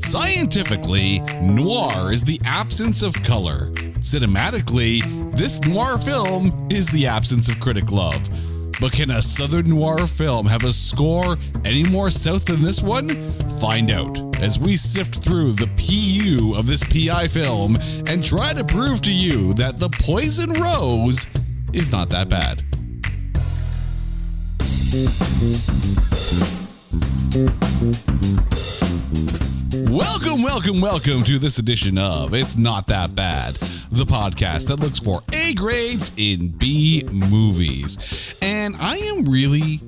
Scientifically, noir is the absence of color. Cinematically, this noir film is the absence of critic love. But can a Southern noir film have a score any more South than this one? Find out as we sift through the Pee-ewe of this PI film and try to prove to you that The Poison Rose is not that bad. Welcome to this edition of It's Not That Bad, the podcast that looks for A grades in B movies. And I am really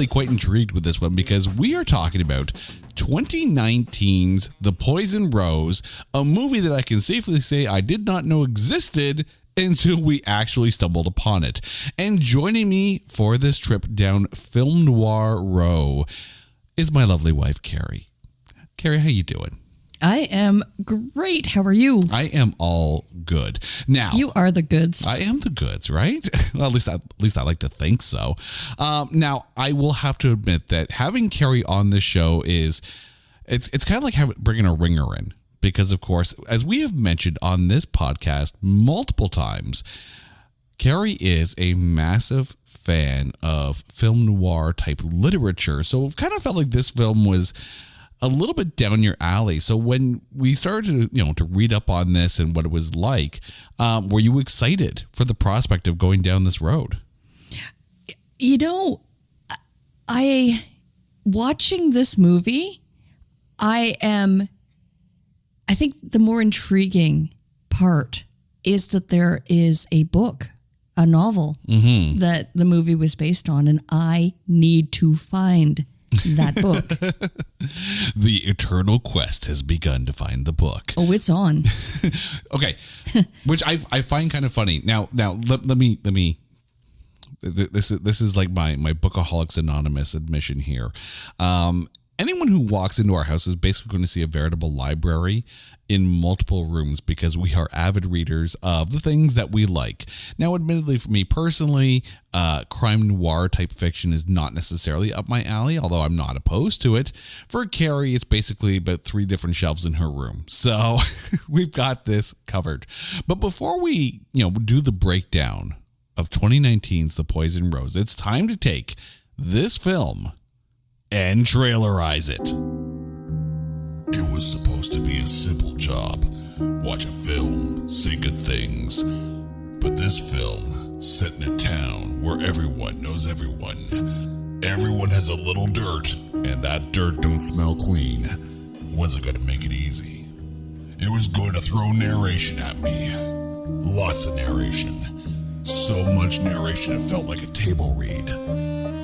quite intrigued with this one because we are talking about 2019's The Poison Rose, a movie that I can safely say I did not know existed until we actually stumbled upon it. And joining me for this trip down Film Noir Row is my lovely wife, Carrie. Carrie, how you doing? I am great. How are you? I am all good. Now, you are the goods. I am the goods, right? Well, at least I like to think so. Now, I will have to admit that having Carrie on this show it's kind of like bringing a ringer in. Because, of course, as we have mentioned on this podcast multiple times, Carrie is a massive fan of film noir type literature. So it kind of felt like this film was a little bit down your alley. So when we started to read up on this and what it was like, were you excited for the prospect of going down this road? Watching this movie, I think the more intriguing part is that there is a book, a novel that the movie was based on, and I need to find that book. The eternal quest has begun to find the book. Oh, it's on. Okay, which I find kind of funny. Now let me. This is like my Bookaholics Anonymous admission here. Anyone who walks into our house is basically going to see a veritable library in multiple rooms because we are avid readers of the things that we like. Now, admittedly, for me personally, crime noir type fiction is not necessarily up my alley, although I'm not opposed to it. For Carrie, it's basically about 3 different shelves in her room. So we've got this covered. But before we, do the breakdown of 2019's The Poison Rose, it's time to take this film and trailerize it. It was supposed to be a simple job. Watch a film, say good things. But this film, set in a town where everyone knows everyone. Everyone has a little dirt, and that dirt don't smell clean. Wasn't going to make it easy. It was going to throw narration at me. Lots of narration. So much narration it felt like a table read.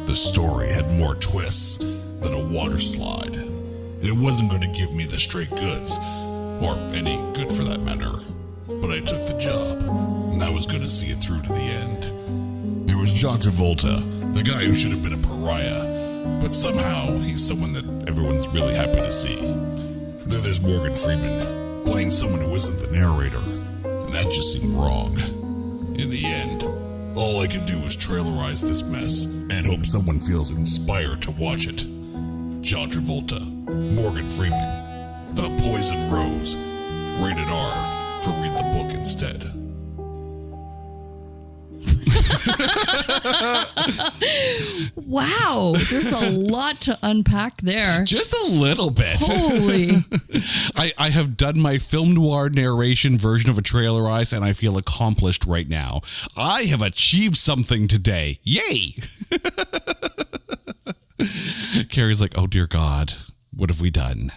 The story had more twists than a water slide. It wasn't going to give me the straight goods, or any good for that matter, but I took the job, and I was going to see it through to the end. There was John Travolta, the guy who should have been a pariah, but somehow he's someone that everyone's really happy to see. Then there's Morgan Freeman, playing someone who isn't the narrator, and that just seemed wrong. In the end, all I could do was trailerize this mess and hope someone feels inspired to watch it. John Travolta, Morgan Freeman, The Poison Rose, rated R for read the book instead. Wow, there's a lot to unpack there. Just a little bit. Holy. I have done my film noir narration version of a trailerize, and I feel accomplished right now. I have achieved something today. Yay! Carrie's like, oh dear God, what have we done?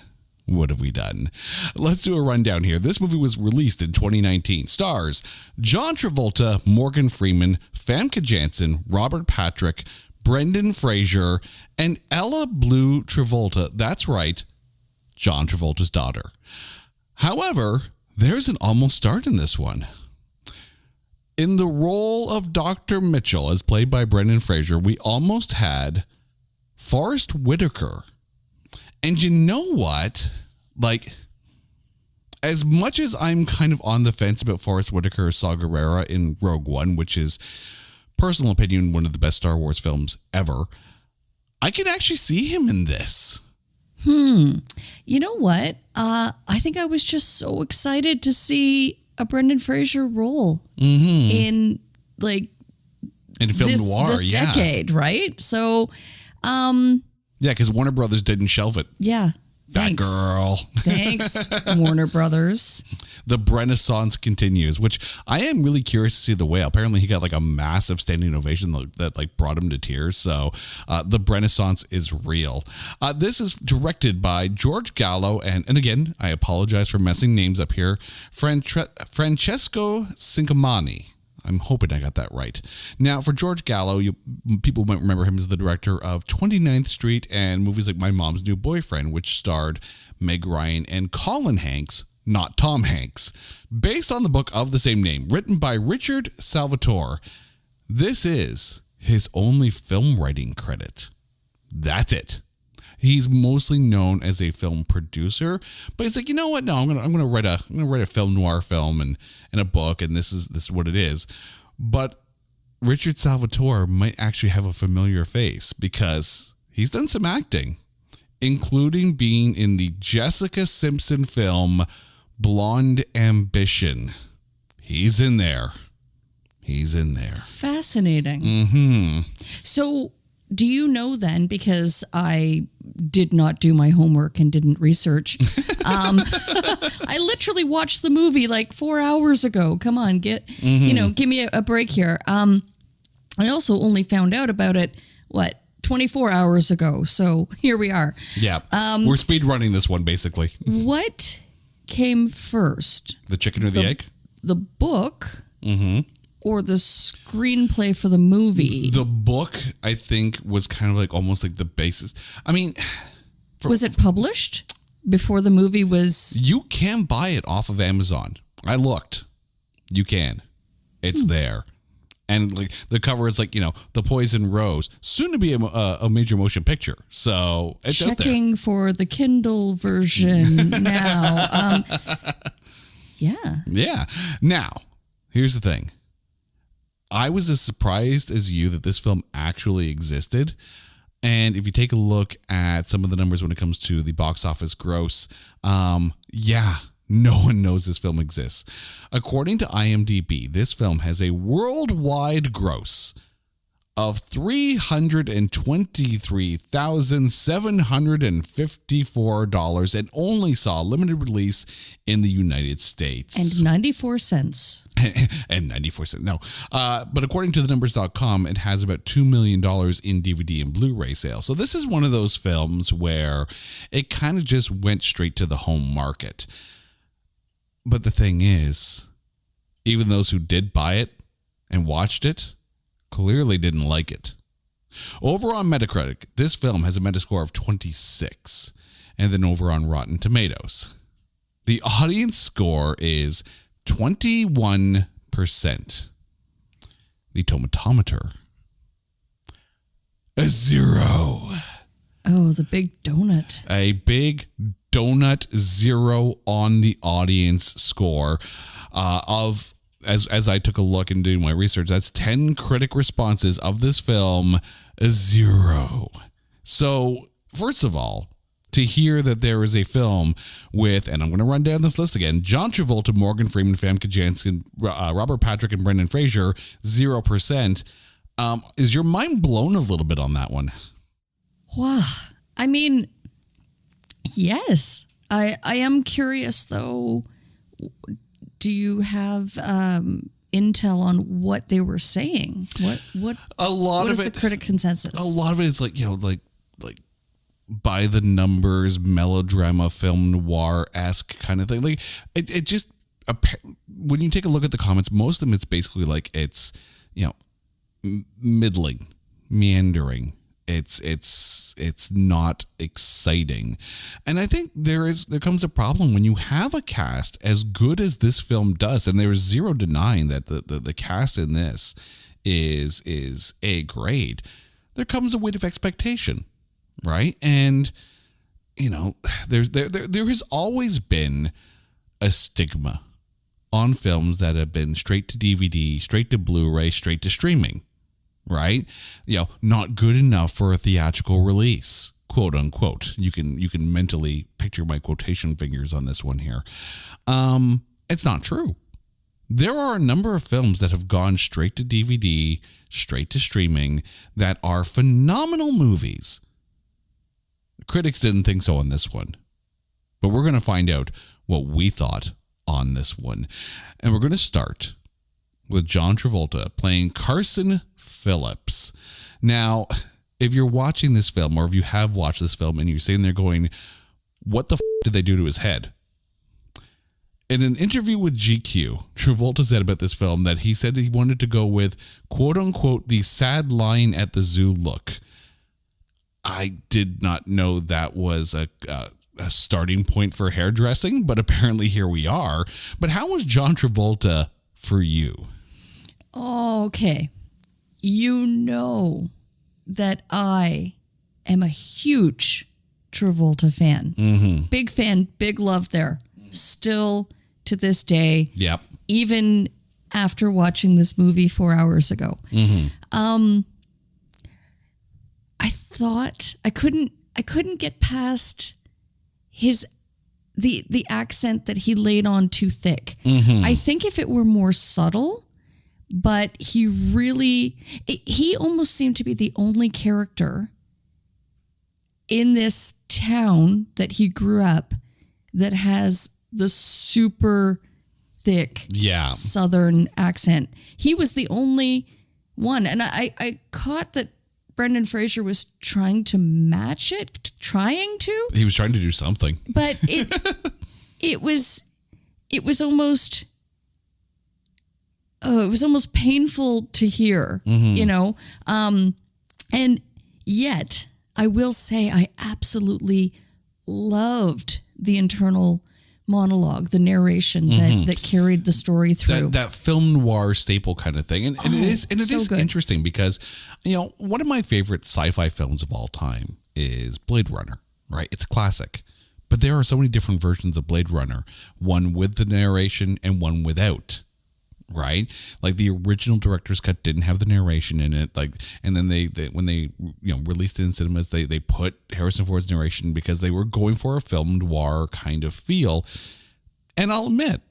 What have we done? Let's do a rundown here. This movie was released in 2019. Stars John Travolta, Morgan Freeman, Famke Janssen, Robert Patrick, Brendan Fraser, and Ella Blue Travolta. That's right, John Travolta's daughter. However, there's an almost start in this one. In the role of Dr. Mitchell, as played by Brendan Fraser, we almost had Forrest Whitaker. And you know what? Like, as much as I'm kind of on the fence about Forrest Whitaker or Saw Gerrera in Rogue One, which is, personal opinion, one of the best Star Wars films ever, I can actually see him in this. You know what? I think I was just so excited to see a Brendan Fraser role in like in film noir, this decade, right? So, yeah, because Warner Brothers didn't shelve it. yeah. That Thanks. girl. Thanks, Warner Brothers. The Renaissance continues, which I am really curious to see the whale. Apparently, he got like a massive standing ovation that like brought him to tears. So, the Renaissance is real. This is directed by George Gallo and again, I apologize for messing names up here. Francesco Cincamani. I'm hoping I got that right. Now, for George Gallo, people might remember him as the director of 29th Street and movies like My Mom's New Boyfriend, which starred Meg Ryan and Colin Hanks, not Tom Hanks, based on the book of the same name, written by Richard Salvatore. This is his only film writing credit. That's it. He's mostly known as a film producer, but he's like, you know what? No, I'm gonna write a film noir film and a book, and this is what it is. But Richard Salvatore might actually have a familiar face because he's done some acting, including being in the Jessica Simpson film Blonde Ambition. He's in there. Fascinating. So, do you know then, because I did not do my homework and didn't research, I literally watched the movie like 4 hours ago. Come on, give me a break here. I also only found out about it, 24 hours ago. So here we are. Yeah. We're speed running this one, basically. What came first? The chicken or the egg? The book or the screenplay for the movie? The book, I think, was kind of like almost like the basis. I mean, was it published before the movie was? You can buy it off of Amazon. I looked. You can. It's there. And like the cover is like, The Poison Rose, soon to be a major motion picture. So it's out there. Checking for the Kindle version now. Yeah. Yeah. Now, here's the thing. I was as surprised as you that this film actually existed. And if you take a look at some of the numbers when it comes to the box office gross, no one knows this film exists. According to IMDb, this film has a worldwide gross of $323,754 and only saw limited release in the United States. And 94 cents. And 94 cents. No. But according to the numbers.com, it has about $2 million in DVD and Blu-ray sales. So this is one of those films where it kind of just went straight to the home market. But the thing is, even those who did buy it and watched it clearly didn't like it. Over on Metacritic, this film has a Metascore of 26. And then over on Rotten Tomatoes, the audience score is 21%. The tomatometer, a 0. Oh, the big donut. A big donut 0 on the audience score of, as I took a look and doing my research, that's 10 critic responses of this film, a 0. So, first of all, to hear that there is a film with, and I'm going to run down this list again, John Travolta, Morgan Freeman, Famke Janssen, Robert Patrick, and Brendan Fraser, 0%. Is your mind blown a little bit on that one? Wow. I mean, yes. I am curious, though. Do you have intel on what they were saying? What is the critic consensus? A lot of it is like, like by the numbers, melodrama, film noir-esque kind of thing. Like it just, when you take a look at the comments, most of them, it's basically like it's, middling, meandering. It's not exciting. And I think there comes a problem when you have a cast as good as this film does, and there's zero denying that the cast in this is A grade. There comes a weight of expectation, right? And there has always been a stigma on films that have been straight to DVD, straight to Blu-ray, straight to streaming. Right? Not good enough for a theatrical release, quote unquote. You can mentally picture my quotation fingers on this one here. It's not true. There are a number of films that have gone straight to DVD, straight to streaming, that are phenomenal movies. Critics didn't think so on this one. But we're going to find out what we thought on this one. And we're going to start with John Travolta playing Carson Phillips. Now, if you're watching this film, or if you have watched this film and you're sitting there going, what the did they do to his head? In an interview with GQ, Travolta said about this film that he said he wanted to go with, quote unquote, the sad lion at the zoo look. I did not know that was a starting point for hairdressing, but apparently here we are. But how was John Travolta for you? Okay. You know that I am a huge Travolta fan. Mm-hmm. Big fan, big love there. Still to this day. Yep. Even after watching this movie 4 hours ago. Mm-hmm. I thought I couldn't get past the accent that he laid on too thick. Mm-hmm. I think if it were more subtle, but he almost seemed to be the only character in this town that he grew up that has the super thick Southern accent. He was the only one. And I caught that Brendan Fraser was trying to match it, He was trying to do something. But it was almost painful to hear, and yet I will say I absolutely loved the internal monologue, the narration that carried the story through. That film noir staple kind of thing. And it is interesting because, one of my favorite sci-fi films of all time is Blade Runner, right? It's a classic. But there are so many different versions of Blade Runner, one with the narration and one without. Right, like the original director's cut didn't have the narration in it. And then they when they released it in cinemas, they put Harrison Ford's narration because they were going for a film noir kind of feel. And I'll admit,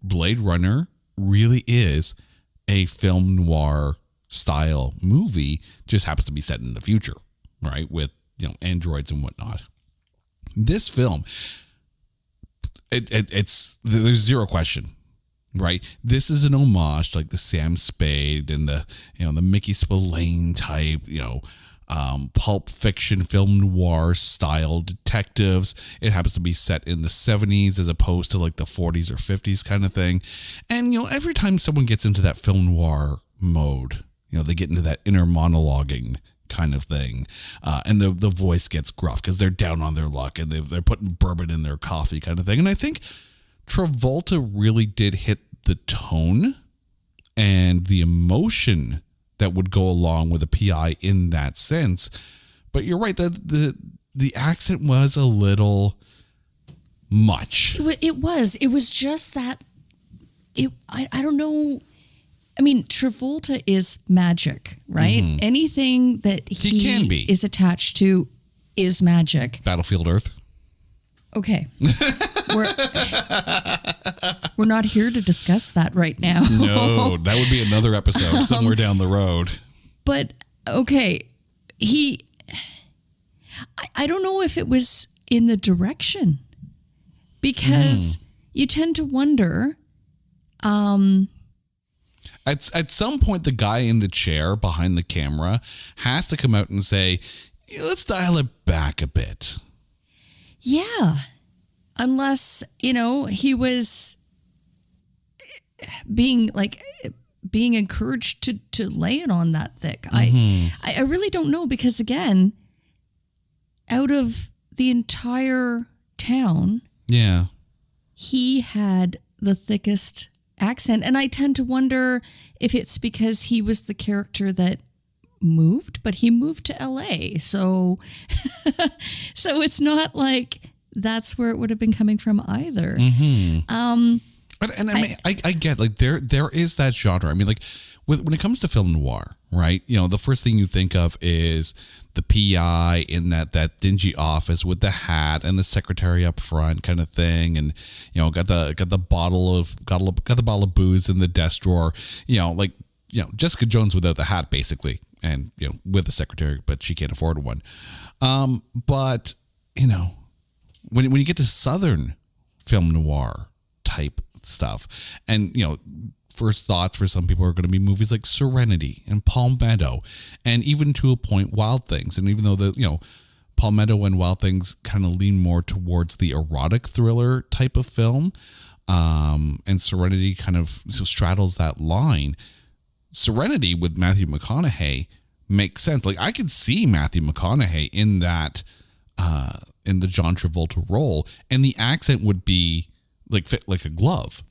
Blade Runner really is a film noir style movie. Just happens to be set in the future, right, with androids and whatnot. This film, it's there's zero question. Right, this is an homage to like the Sam Spade and the the Mickey Spillane type pulp fiction film noir style detectives. It happens to be set in the 70s as opposed to like the 40s or 50s kind of thing. And every time someone gets into that film noir mode, they get into that inner monologuing kind of thing, and the voice gets gruff because they're down on their luck and they're putting bourbon in their coffee kind of thing. And I think Travolta really did hit the tone and the emotion that would go along with a PI in that sense. But you're right, the accent was a little much. It was just that. I don't know. I mean, Travolta is magic, right? Mm-hmm. Anything that he can be is attached to is magic. Battlefield Earth. Okay. We're not here to discuss that right now. No, that would be another episode somewhere down the road. But, okay, I don't know if it was in the direction, because you tend to wonder. At some point, the guy in the chair behind the camera has to come out and say, let's dial it back a bit. Yeah. Unless, he was being encouraged to lay it on that thick. I really don't know, because again, out of the entire town, he had the thickest accent. And I tend to wonder if it's because he was the character that moved, but he moved to LA. So it's not like that's where it would have been coming from either. Mm-hmm. And I mean, I get like there is that genre. I mean, like when it comes to film noir, right? You know, the first thing you think of is the PI in that dingy office with the hat and the secretary up front kind of thing, and you know, got the bottle of booze in the desk drawer. You know, like Jessica Jones without the hat basically, and you know, with the secretary, but she can't afford one. But you know, when you get to Southern film noir type stuff, and you know, first thoughts for some people are going to be movies like Serenity and Palmetto, and even to a point Wild Things. And even though Palmetto and Wild Things kind of lean more towards the erotic thriller type of film, and Serenity kind of straddles that line. Serenity with Matthew McConaughey makes sense. Like I could see Matthew McConaughey in that, in the John Travolta role, and the accent would be like fit like a glove.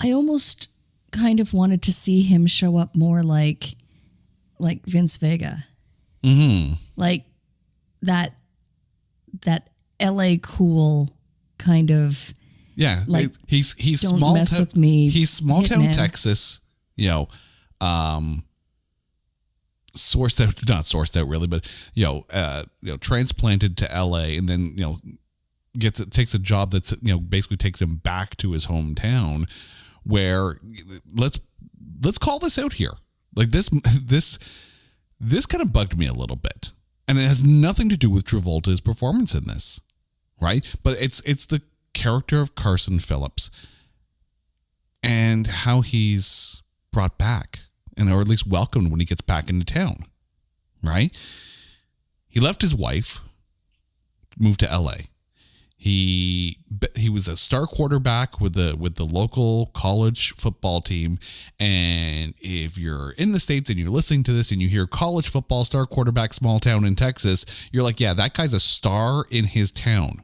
I almost kind of wanted to see him show up more like Vince Vega. Mm-hmm. Like that LA cool kind of. Yeah. Like he's don't small mess with me. He's small town Hitman. Texas, not sourced out really, but transplanted to LA, and then takes a job that's basically takes him back to his hometown, where let's call this out here. Like this kind of bugged me a little bit, and it has nothing to do with Travolta's performance in this, right? But it's the character of Carson Phillips and how he's brought back, or at least welcomed when he gets back into town, right? He left his wife, moved to LA. He was a star quarterback with the local college football team. And if you're in the States and you're listening to this and you hear college football star quarterback, small town in Texas, you're like, yeah, that guy's a star in his town.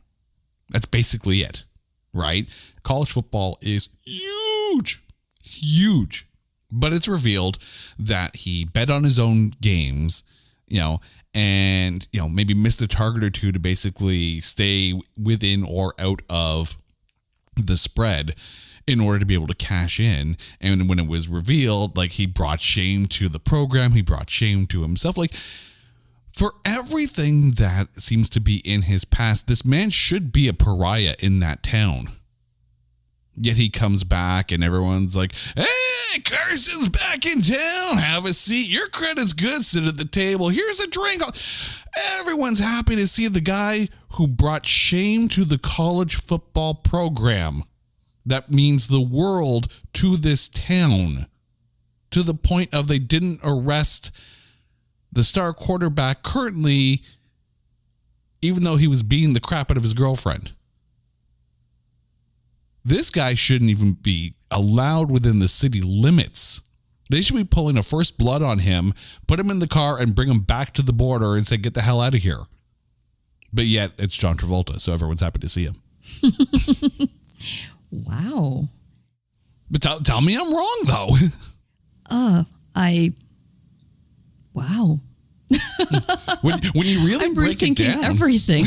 That's basically it, right? College football is huge. But it's revealed that he bet on his own games, and maybe missed a target or two to basically stay within or out of the spread in order to be able to cash in. And when it was revealed, like, he brought shame to the program, he brought shame to himself. Like, for everything that seems to be in his past, this man should be a pariah in that town. Yet he comes back and everyone's like, hey, Carson's back in town. Have a seat. Your credit's good. Sit at the table. Here's a drink. Everyone's happy to see the guy who brought shame to the college football program. That means the world to this town, to the point of they didn't arrest the star quarterback currently, even though he was beating the crap out of his girlfriend. This guy shouldn't even be allowed within the city limits. They should be pulling a first blood on him, put him in the car, and bring him back to the border and say, get the hell out of here. But yet, it's John Travolta, so everyone's happy to see him. Wow. But tell me I'm wrong, though. Wow. When you really I'm break it rethinking down. everything.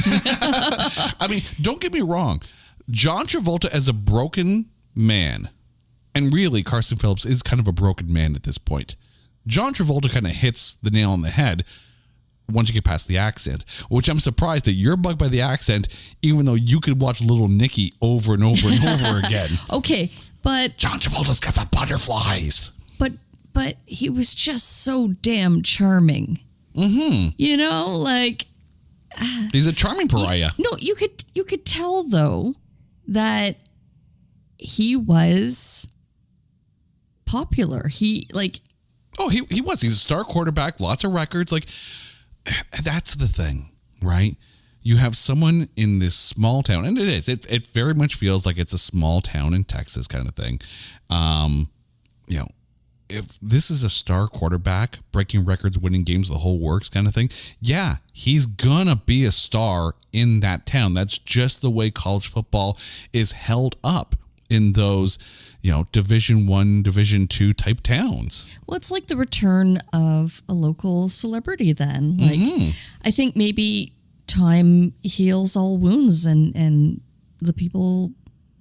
I mean, don't get me wrong. John Travolta as a broken man, and really Carson Phillips is kind of a broken man at this point. John Travolta kind of hits the nail on the head once you get past the accent, which I'm surprised that you're bugged by the accent, even though you could watch Little Nicky over and over and over again. Okay, but John Travolta's got the butterflies. But he was just so damn charming. Mm-hmm. He's a charming pariah. You could tell though that he was popular. He was. He's a star quarterback, lots of records. Like, that's the thing, right? You have someone in this small town, and it very much feels like it's a small town in Texas kind of thing. If this is a star quarterback, breaking records, winning games, the whole works kind of thing, yeah, he's gonna be a star in that town. That's just the way college football is held up in those, Division I, Division II type towns. Well, it's like the return of a local celebrity then. I think maybe time heals all wounds, and the people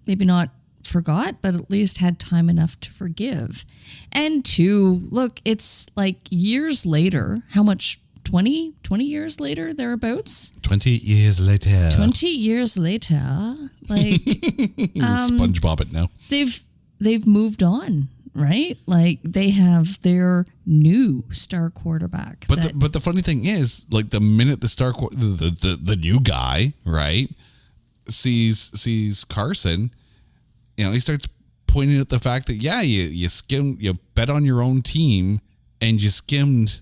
maybe not forgot, but at least had time enough to forgive. And two, look, it's like years later, how much, 20 years later, thereabouts? 20 years later. 20 years later, like... SpongeBob it now. They've moved on, right? Like they have their new star quarterback. But the funny thing is, like the minute the new guy, right, sees Carson, he starts pointing at the fact that you bet on your own team and you skimmed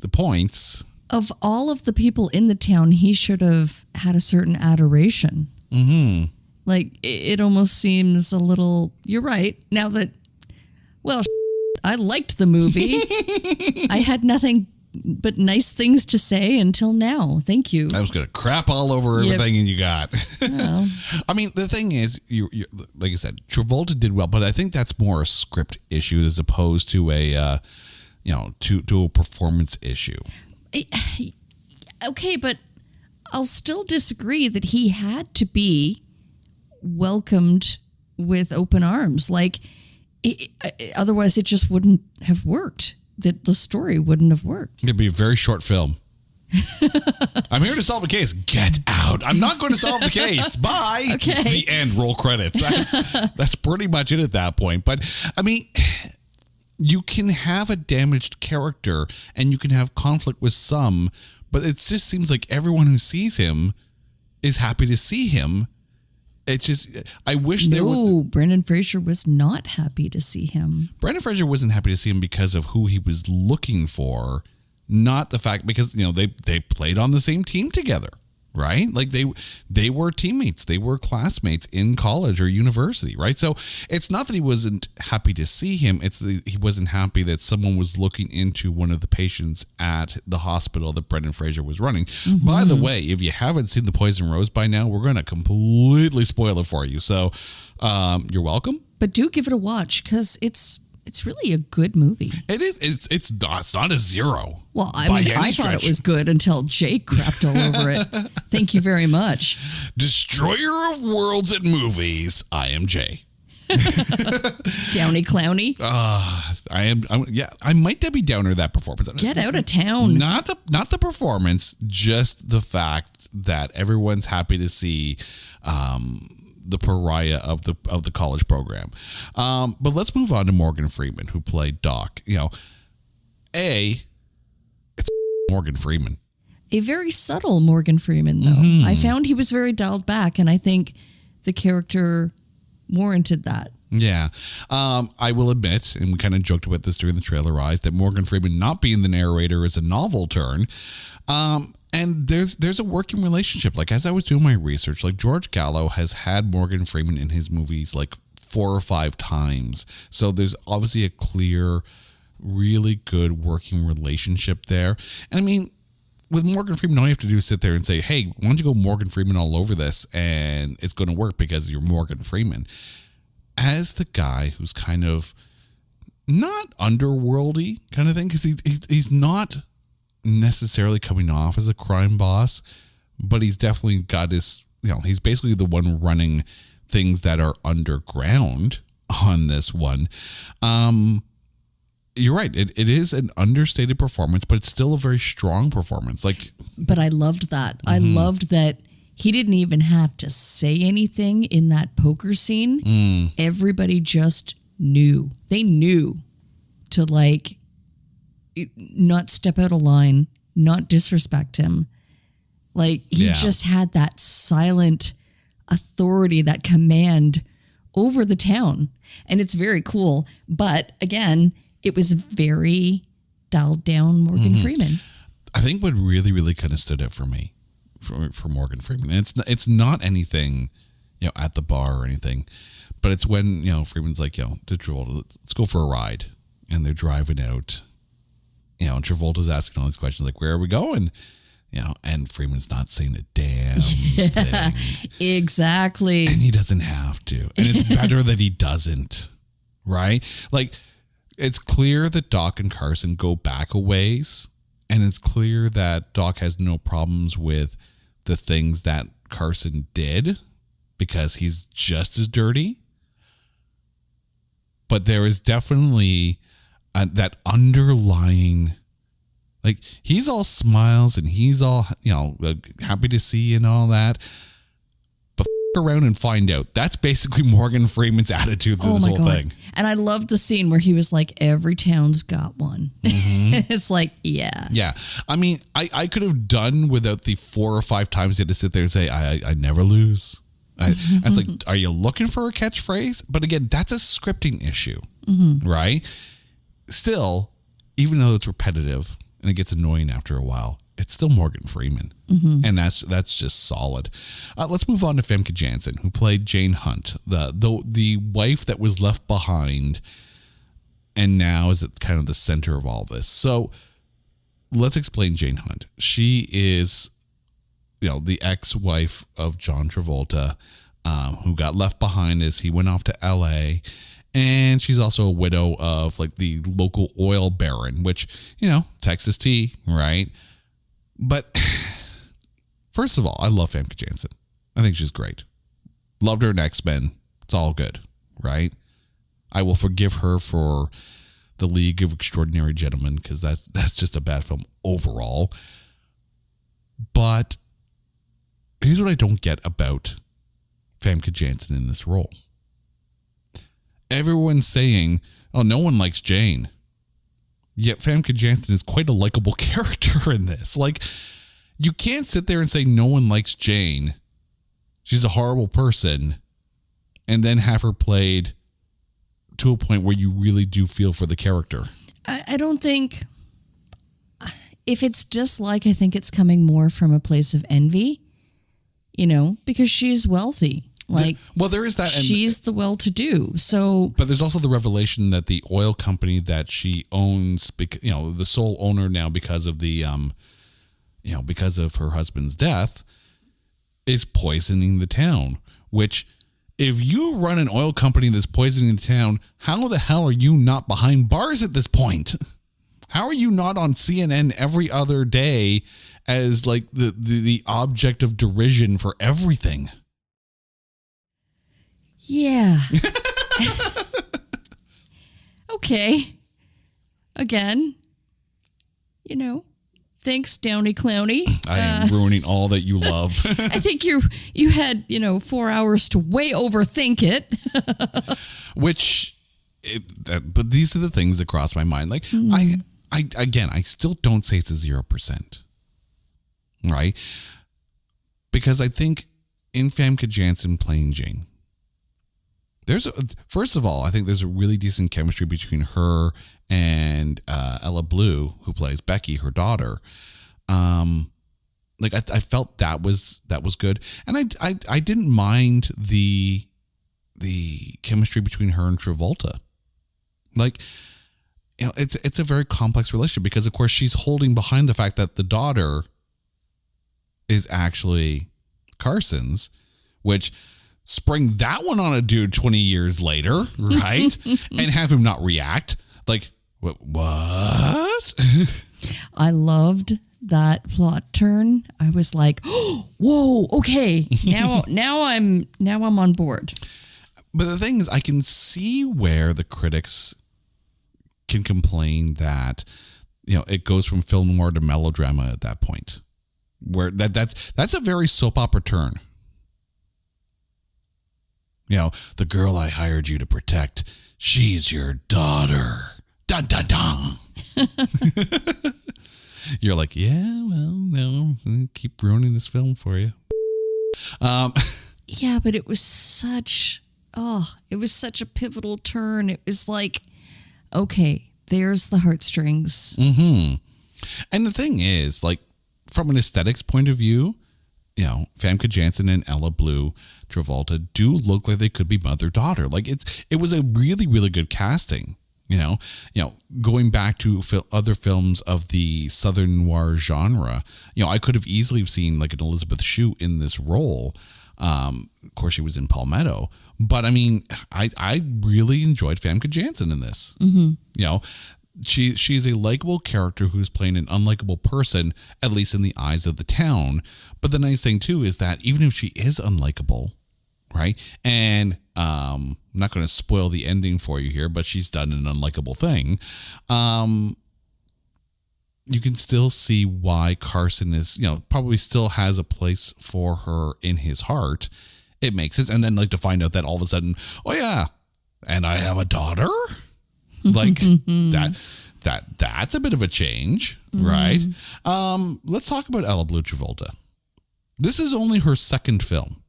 the points. Of all of the people in the town, he should have had a certain adoration. Mm-hmm. Like, it almost seems a little... You're right. Now that... Well, I liked the movie. I had nothing but nice things to say until now. Thank you. I was going to crap all over everything you got. Well. I mean, the thing is, you like I said, Travolta did well, but I think that's more a script issue as opposed to a, to a performance issue. Okay, but I'll still disagree that he had to be welcomed with open arms. Like, otherwise it just wouldn't have worked. That the story wouldn't have worked. It'd be a very short film. I'm here to solve the case. Get out. I'm not going to solve the case. Bye. Okay. The end. Roll credits. That's pretty much it at that point. But I mean, you can have a damaged character and you can have conflict with some, but it just seems like everyone who sees him is happy to see him. It's just, I wish there was... No, Brendan Fraser was not happy to see him. Brendan Fraser wasn't happy to see him because of who he was looking for, not the fact, because, they played on the same team together, right? Like they were teammates, they were classmates in college or university, right? So it's not that he wasn't happy to see him, it's that he wasn't happy that someone was looking into one of the patients at the hospital that Brendan Fraser was running. Mm-hmm. By the way, if you haven't seen The Poison Rose by now, we're going to completely spoil it for you. So you're welcome. But do give it a watch, because it's really a good movie. It is. It's not a zero. Well, I thought it was good until Jake crapped all over it. Thank you very much. Destroyer of worlds and movies. I am Jay. Downy Clowny. I am. I might Debbie Downer that performance. Get out of town. Not the performance, just the fact that everyone's happy to see the pariah of the college program. But let's move on to Morgan Freeman, who played Doc. It's Morgan Freeman. A very subtle Morgan Freeman, though. Mm-hmm. I found he was very dialed back, and I think the character warranted that. Yeah. I will admit, and we kind of joked about this during the trailer eyes, that Morgan Freeman not being the narrator is a novel turn. And there's a working relationship. Like, as I was doing my research, like George Gallo has had Morgan Freeman in his movies like 4 or 5 times. So there's obviously a clear, really good working relationship there. And I mean, with Morgan Freeman, all you have to do is sit there and say, hey, why don't you go Morgan Freeman all over this? And it's going to work because you're Morgan Freeman. As the guy who's kind of not underworldy kind of thing, because he's not necessarily coming off as a crime boss, but he's definitely got his, he's basically the one running things that are underground on this one. You're right. It is an understated performance, but it's still a very strong performance. But I loved that. Mm-hmm. I loved that he didn't even have to say anything in that poker scene. Everybody just knew. They knew to not step out of line, not disrespect him. He just had that silent authority, that command over the town. And it's very cool. But again, it was very dialed down Morgan Freeman. I think what really, really kind of stood out for me for Morgan Freeman, and it's not anything, at the bar or anything, but it's when, Freeman's like, to Travolta, let's go for a ride. And they're driving out, and Travolta's asking all these questions like, where are we going? And Freeman's not saying a damn thing. Exactly. And he doesn't have to. And it's better that he doesn't, right? It's clear that Doc and Carson go back a ways, and it's clear that Doc has no problems with the things that Carson did because he's just as dirty. but there is definitely that underlying, like, he's all smiles and he's all, happy to see you and all that. But around and find out. That's basically Morgan Freeman's attitude through this whole thing. And I love the scene where he was like, every town's got one. Mm-hmm. It's like, yeah. Yeah. I mean, I could have done without the 4 or 5 times he had to sit there and say, I never lose. It's like, are you looking for a catchphrase? But again, that's a scripting issue, right? Still, even though it's repetitive and it gets annoying after a while, it's still Morgan Freeman. And that's just solid. Let's move on to Famke Janssen, who played Jane Hunt, the wife that was left behind and now is at kind of the center of all this. So let's explain Jane Hunt. She is, the ex-wife of John Travolta, who got left behind as he went off to LA. And she's also a widow of like the local oil baron, which, Texas tea, right? But first of all, I love Famke Janssen. I think she's great. Loved her in X-Men. It's all good, right? I will forgive her for The League of Extraordinary Gentlemen because that's just a bad film overall. But here's what I don't get about Famke Janssen in this role. Everyone's saying, oh, no one likes Jane. Yet Famke Janssen is quite a likable character in this. Like, you can't sit there and say no one likes Jane. She's a horrible person. And then have her played to a point where you really do feel for the character. I don't think... If it's dislike, I think it's coming more from a place of envy. Because she's wealthy. Like, well, there is that. She's the well-to-do. So, but there's also the revelation that the oil company that she owns, the sole owner now because of the, because of her husband's death, is poisoning the town. Which, if you run an oil company that's poisoning the town, how the hell are you not behind bars at this point? How are you not on CNN every other day as like the object of derision for everything? Yeah. Okay. Again, thanks, Downey Clowney. I am ruining all that you love. I think you had 4 hours to way overthink it. But these are the things that cross my mind. Like I still don't say it's a 0%, right? Because I think in Famke Janssen playing Jane, first of all, I think there's a really decent chemistry between her and Ella Blue, who plays Becky, her daughter. I felt that was good, and I didn't mind the chemistry between her and Travolta. Like, it's a very complex relationship because, of course, she's holding behind the fact that the daughter is actually Carson's, which spring that one on a dude 20 years later, right? And have him not react. Like, what? I loved that plot turn. I was like, oh, whoa, okay. Now I'm on board. But the thing is, I can see where the critics can complain that, it goes from film noir to melodrama at that point. Where that's a very soap opera turn. The girl I hired you to protect, she's your daughter. Dun, dun, dun. You're like, yeah, well, no, keep ruining this film for you. Yeah, but it was such a pivotal turn. It was like, okay, there's the heartstrings. Mm-hmm. And the thing is, like, from an aesthetics point of view, Famke Janssen and Ella Blue Travolta do look like they could be mother-daughter. Like, it was a really, really good casting. Going back to other films of the Southern noir genre, I could have easily seen like an Elizabeth Shue in this role. Of course, she was in Palmetto, but I mean, I really enjoyed Famke Janssen in this. Mm-hmm. She's a likable character who's playing an unlikable person, at least in the eyes of the town. But the nice thing too is that even if she is unlikable, right, and I'm not going to spoil the ending for you here, but she's done an unlikable thing. You can still see why Carson is, probably still has a place for her in his heart. It makes sense. And then like to find out that all of a sudden, oh yeah, and I have a daughter? Like that's a bit of a change, right? Let's talk about Ella Blue Travolta. This is only her second film.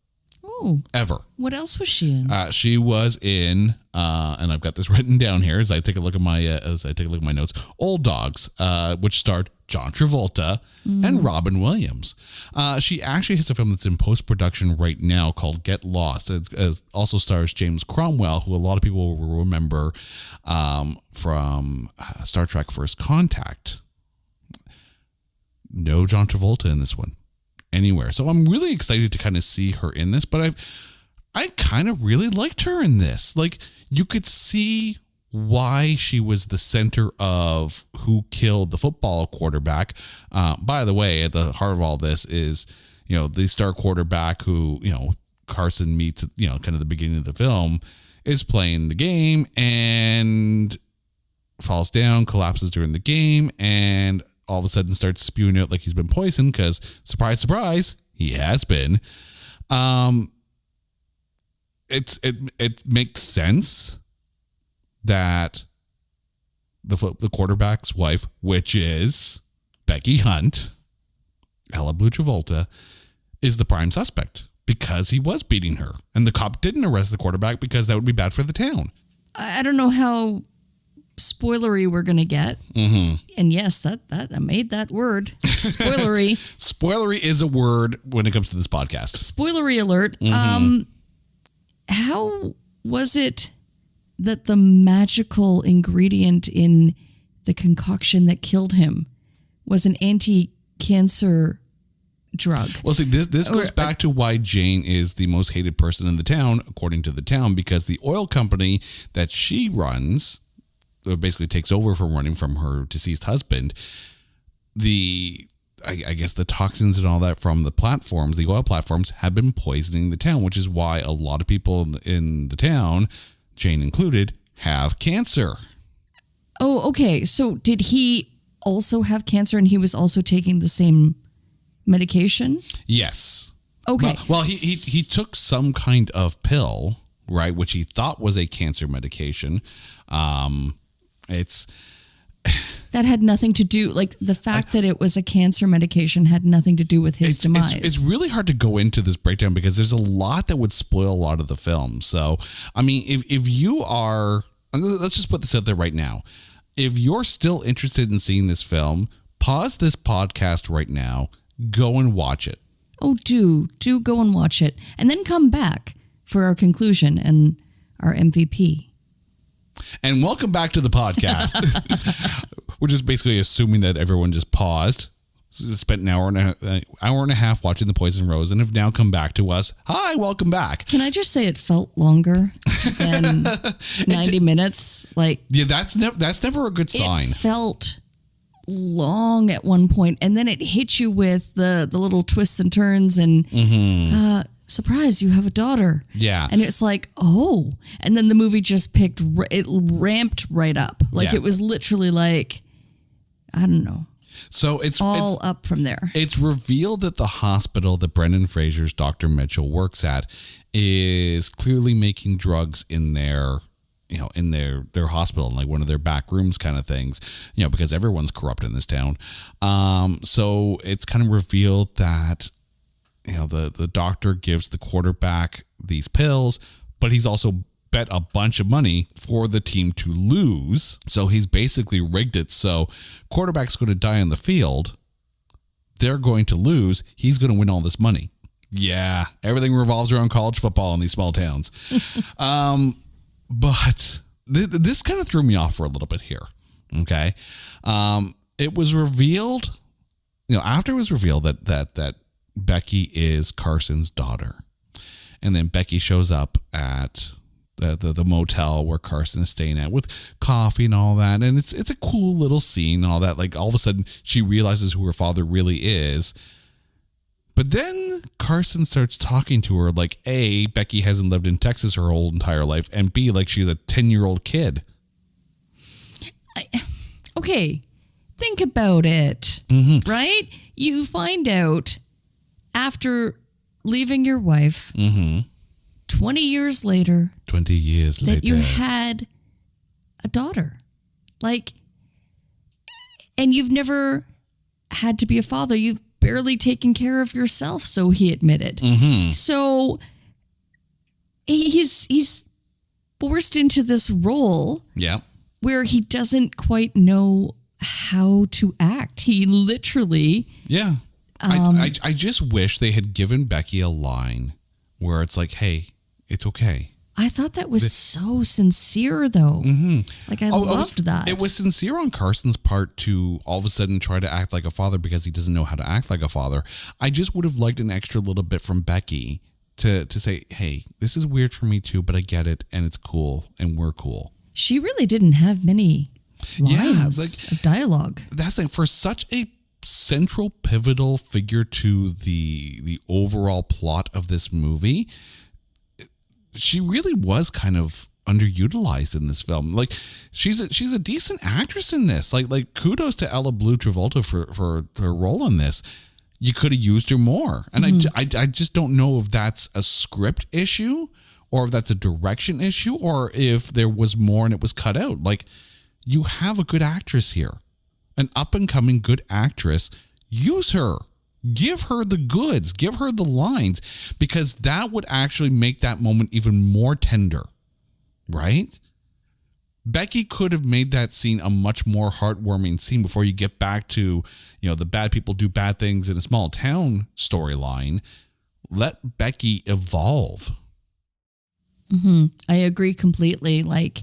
Oh. Ever. What else was she in? She was in, and I've got this written down here as I take a look at my notes. Old Dogs, which starred John Travolta and Robin Williams. She actually has a film that's in post production right now called Get Lost. It also stars James Cromwell, who a lot of people will remember from Star Trek: First Contact. No John Travolta in this one anywhere. So I'm really excited to kind of see her in this, but I kind of really liked her in this. Like, you could see why she was the center of who killed the football quarterback. By the way, at the heart of all this is, the star quarterback who, Carson meets, kind of the beginning of the film, is playing the game and falls down, collapses during the game, and all of a sudden starts spewing out like he's been poisoned because, surprise, surprise, he has been. It makes sense that the quarterback's wife, which is Becky Hunt, Ella Blue Travolta, is the prime suspect because he was beating her. And the cop didn't arrest the quarterback because that would be bad for the town. I don't know how spoilery we're going to get. And yes, that I made that word. Spoilery. Spoilery is a word when it comes to this podcast. Spoilery alert. How was it that the magical ingredient in the concoction that killed him was an anti-cancer drug? Well, see, this goes back to why Jane is the most hated person in the town, according to the town, because the oil company that she runs, or basically takes over from running from her deceased husband, I guess the toxins and all that from the platforms, the oil platforms, have been poisoning the town, which is why a lot of people in the town, Jane included, have cancer. Oh, okay. So did he also have cancer and he was also taking the same medication? Yes. Okay. Well, he took some kind of pill, right, which he thought was a cancer medication. That had nothing to do, like the fact that it was a cancer medication had nothing to do with his demise. It's really hard to go into this breakdown because there's a lot that would spoil a lot of the film. So, I mean, if you are, let's just put this out there right now. If you're still interested in seeing this film, pause this podcast right now, go and watch it. Oh, do go and watch it and then come back for our conclusion and our MVP. And welcome back to the podcast. We're just basically assuming that everyone just paused, spent an hour and a half watching The Poison Rose, and have now come back to us. Hi, welcome back. Can I just say it felt longer than 90 minutes? Like, yeah, that's never a good sign. It felt long at one point, and then it hit you with the little twists and turns and surprise, you have a daughter. Yeah. And it's like, oh. And then the movie just it ramped right up. Like it was literally like, I don't know. So it's up from there. It's revealed that the hospital that Brendan Fraser's Dr. Mitchell works at is clearly making drugs in their hospital, in like one of their back rooms kind of things, because everyone's corrupt in this town. So it's kind of revealed that the doctor gives the quarterback these pills, but he's also bet a bunch of money for the team to lose. So he's basically rigged it. So quarterback's going to die on the field. They're going to lose. He's going to win all this money. Yeah. Everything revolves around college football in these small towns. But this kind of threw me off for a little bit here. Okay. It was revealed, after it was revealed that Becky is Carson's daughter. And then Becky shows up at the motel where Carson is staying at with coffee and all that. And it's a cool little scene and all that. Like all of a sudden she realizes who her father really is. But then Carson starts talking to her like, A, Becky hasn't lived in Texas her whole entire life, and B, like she's a 10-year-old kid. Okay, think about it, right? You find out after leaving your wife 20 years later. 20 years later. That you had a daughter. Like, and you've never had to be a father. You've barely taken care of yourself, so he admitted. So he's forced into this role. Yeah. Where he doesn't quite know how to act. He literally... Yeah. I just wish they had given Becky a line where it's like, hey, it's okay. I thought that was so sincere, though. Like, I loved that. It was sincere on Carson's part to all of a sudden try to act like a father because he doesn't know how to act like a father. I just would have liked an extra little bit from Becky to say, hey, this is weird for me too, but I get it, and it's cool, and we're cool. She really didn't have many lines of dialogue. That's like, for such a central, pivotal figure to the overall plot of this movie, she really was kind of underutilized in this film. Like, she's a decent actress in this. Like kudos to Ella Blue Travolta for her role in this. You could have used her more, and I just don't know if that's a script issue, or if that's a direction issue, or if there was more and it was cut out. Like, you have a good actress here, an up-and-coming good actress. Use her. Give her the goods. Give her the lines, because that would actually make that moment even more tender, right? Becky could have made that scene a much more heartwarming scene before you get back to, the bad people do bad things in a small town storyline. Let Becky evolve. I agree completely. Like,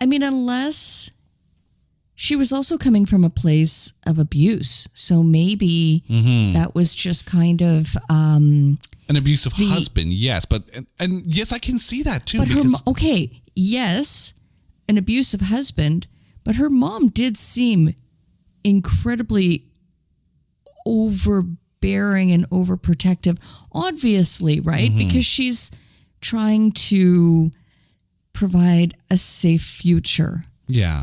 unless she was also coming from a place of abuse. So maybe that was just kind of... an abusive husband, yes. But, and yes, I can see that too. But yes, an abusive husband, but her mom did seem incredibly overbearing and overprotective, obviously, right? Because she's trying to provide a safe future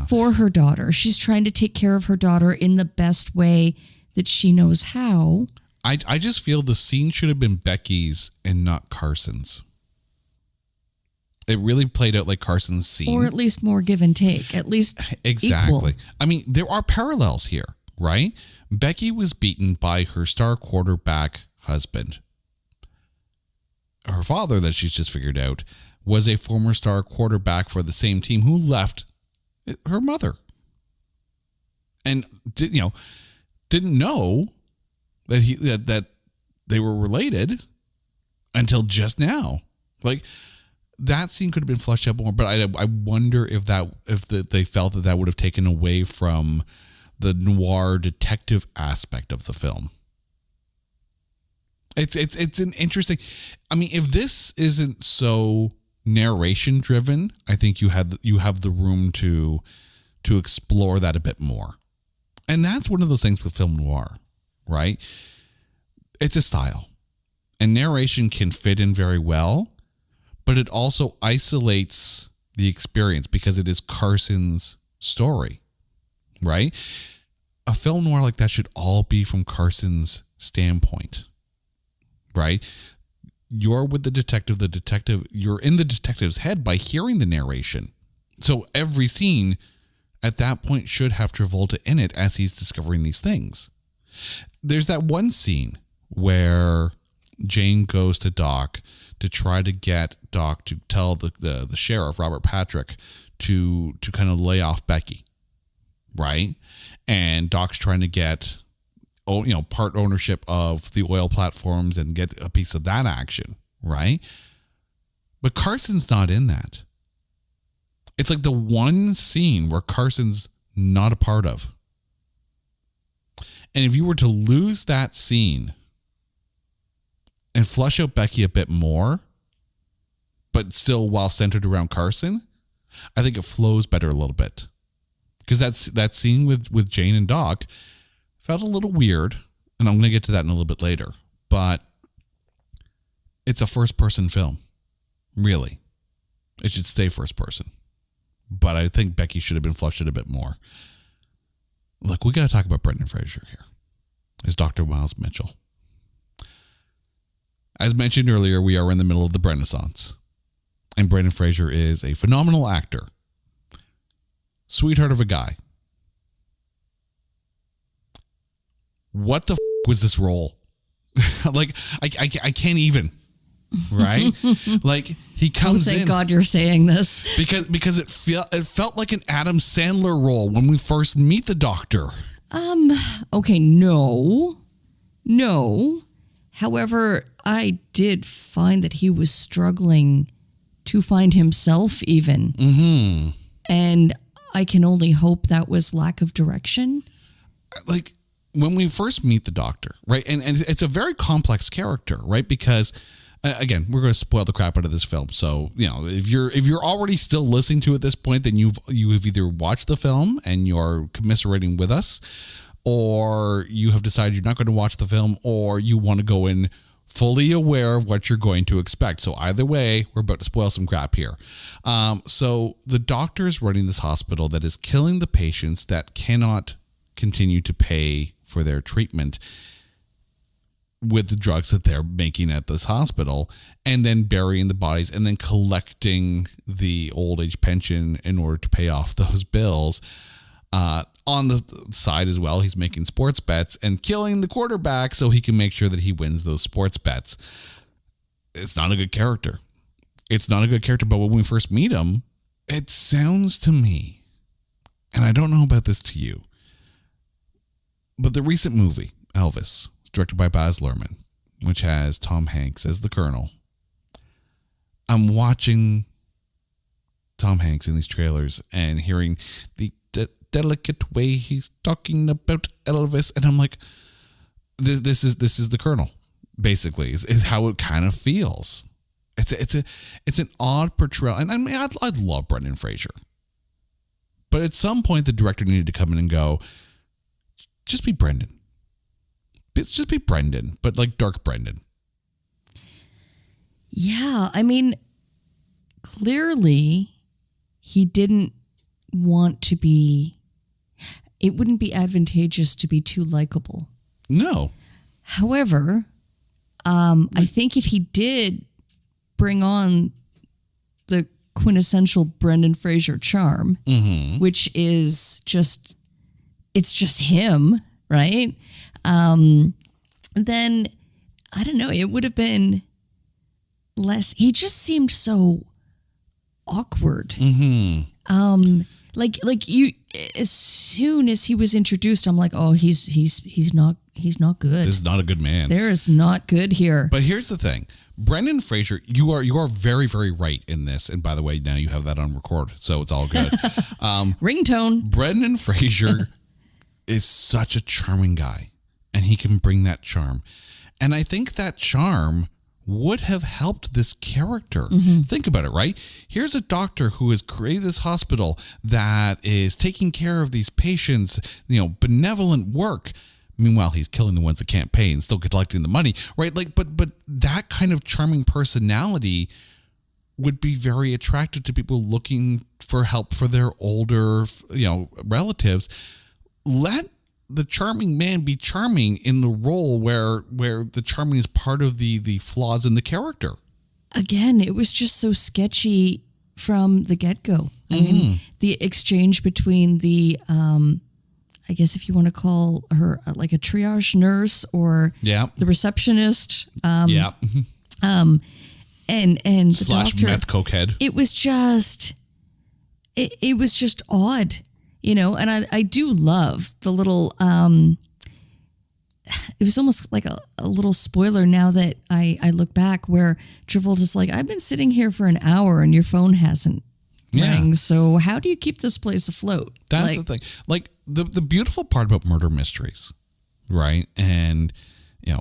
for her daughter. She's trying to take care of her daughter in the best way that she knows how. I just feel the scene should have been Becky's and not Carson's. It really played out like Carson's scene. Or at least more give and take. At least exactly. Equal. I mean, there are parallels here, right? Becky was beaten by her star quarterback husband. Her father, that she's just figured out, was a former star quarterback for the same team who left her mother. And didn't know that that they were related until just now. Like, that scene could have been fleshed out more, but I wonder if they felt that would have taken away from the noir detective aspect of the film. It's an interesting. I mean, if this isn't so narration driven, I think you have the room to explore that a bit more. And that's one of those things with film noir, right? It's a style, and narration can fit in very well, but it also isolates the experience because it is Carson's story, right? A film noir like that should all be from Carson's standpoint, right? You're with the detective, you're in the detective's head by hearing the narration. So every scene at that point should have Travolta in it as he's discovering these things. There's that one scene where Jane goes to Doc to try to get Doc to tell the sheriff, Robert Patrick, to kind of lay off Becky, right? And Doc's trying to get part ownership of the oil platforms and get a piece of that action, right? But Carson's not in that. It's like the one scene where Carson's not a part of. And if you were to lose that scene and flush out Becky a bit more, but still while centered around Carson, I think it flows better a little bit. Because that scene with Jane and Doc felt a little weird, and I'm going to get to that in a little bit later, but it's a first-person film. Really. It should stay first-person. But I think Becky should have been fleshed out a bit more. Look, we got to talk about Brendan Fraser here. As Dr. Miles Mitchell. As mentioned earlier, we are in the middle of the Renaissance. And Brendan Fraser is a phenomenal actor. Sweetheart of a guy. What the was this role? Like, I can't even. Right? Like, he comes in. Thank God you're saying this. Because it felt like an Adam Sandler role when we first meet the doctor. Okay, no. However, I did find that he was struggling to find himself even. Mm-hmm. And I can only hope that was lack of direction. Like, when we first meet the doctor, right? And it's a very complex character, right? Because again, we're going to spoil the crap out of this film. So, if you're already still listening to it at this point, then you have either watched the film and you're commiserating with us, or you have decided you're not going to watch the film, or you want to go in fully aware of what you're going to expect. So either way, we're about to spoil some crap here. So the doctor is running this hospital that is killing the patients that cannot continue to pay for their treatment with the drugs that they're making at this hospital, and then burying the bodies and then collecting the old age pension in order to pay off those bills. On the side as well, he's making sports bets and killing the quarterback so he can make sure that he wins those sports bets. It's not a good character. But when we first meet him, it sounds to me, and I don't know about this to you, but the recent movie, Elvis, directed by Baz Luhrmann, which has Tom Hanks as the Colonel. I'm watching Tom Hanks in these trailers and hearing the delicate way he's talking about Elvis, and I'm like, this is the Colonel, basically, is how it kind of feels. It's an odd portrayal, and I mean, I'd love Brendan Fraser, but at some point the director needed to come in and go, just be Brendan. Just be Brendan, but like dark Brendan. Yeah, I mean, clearly he didn't want to be, it wouldn't be advantageous to be too likable. No. However, I think if he did bring on the quintessential Brendan Fraser charm, which is just, it's just him, right? Then I don't know, it would have been less, he just seemed so awkward. Like you, as soon as he was introduced, I'm like, oh, he's not good. This is not a good man. There is not good here. But here's the thing. Brendan Fraser, you are very, very right in this. And by the way, now you have that on record, so it's all good. Ringtone. Brendan Fraser is such a charming guy, and he can bring that charm. And I think that charm would have helped this character. Think about it, right? Here's a doctor who has created this hospital that is taking care of these patients, benevolent work. Meanwhile, he's killing the ones that can't pay and still collecting the money, right? Like, but that kind of charming personality would be very attractive to people looking for help for their older, relatives. Let the charming man be charming in the role where the charming is part of the flaws in the character. Again, it was just so sketchy from the get-go. I mean, the exchange between the, I guess if you want to call her like a triage nurse or the receptionist. And the slash doctor, meth cokehead. It was just, it was just odd. And I do love the little, it was almost like a little spoiler now that I look back where Travolta's like, I've been sitting here for an hour and your phone hasn't rang. So how do you keep this place afloat? That's the thing. Like the beautiful part about murder mysteries, right? And,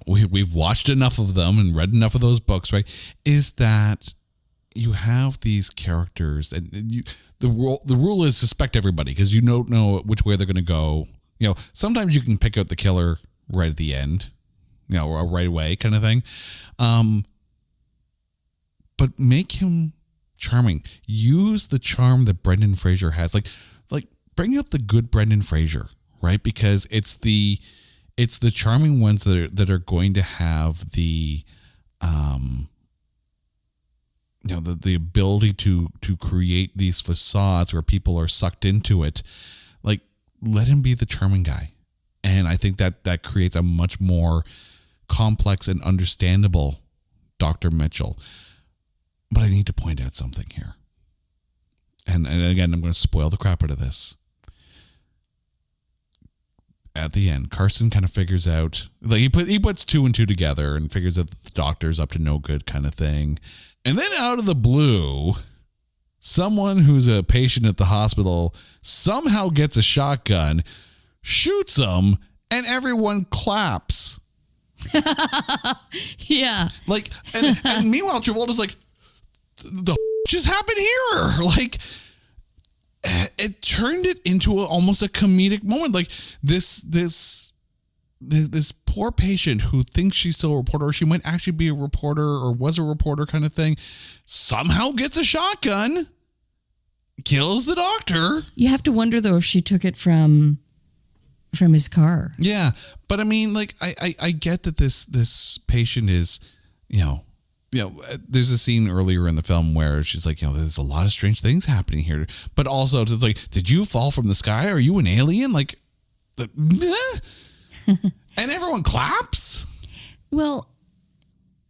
we've watched enough of them and read enough of those books, right? Is that you have these characters and the rule is suspect everybody because you don't know which way they're going to go. Sometimes you can pick out the killer right at the end, or right away kind of thing. But make him charming. Use the charm that Brendan Fraser has. Like bring out the good Brendan Fraser, right? Because it's the charming ones that are going to have the the ability to create these facades where people are sucked into it. Like, let him be the charming guy. And I think that creates a much more complex and understandable Dr. Mitchell. But I need to point out something here. And again, I'm going to spoil the crap out of this. At the end, Carson kind of figures out, like he puts two and two together and figures out that the doctor's up to no good kind of thing. And then out of the blue, someone who's a patient at the hospital somehow gets a shotgun, shoots him, and everyone claps. Yeah. Like, and meanwhile, Travolta's like, the just happened here? Like, it turned it into almost a comedic moment. Like this poor patient who thinks she's still a reporter, or she might actually be a reporter or was a reporter kind of thing, somehow gets a shotgun, kills the doctor. You have to wonder though if she took it from his car. Yeah, but I mean, like I get that this patient is, there's a scene earlier in the film where she's like, there's a lot of strange things happening here. But also, it's like, did you fall from the sky? Are you an alien? Like, and everyone claps. Well,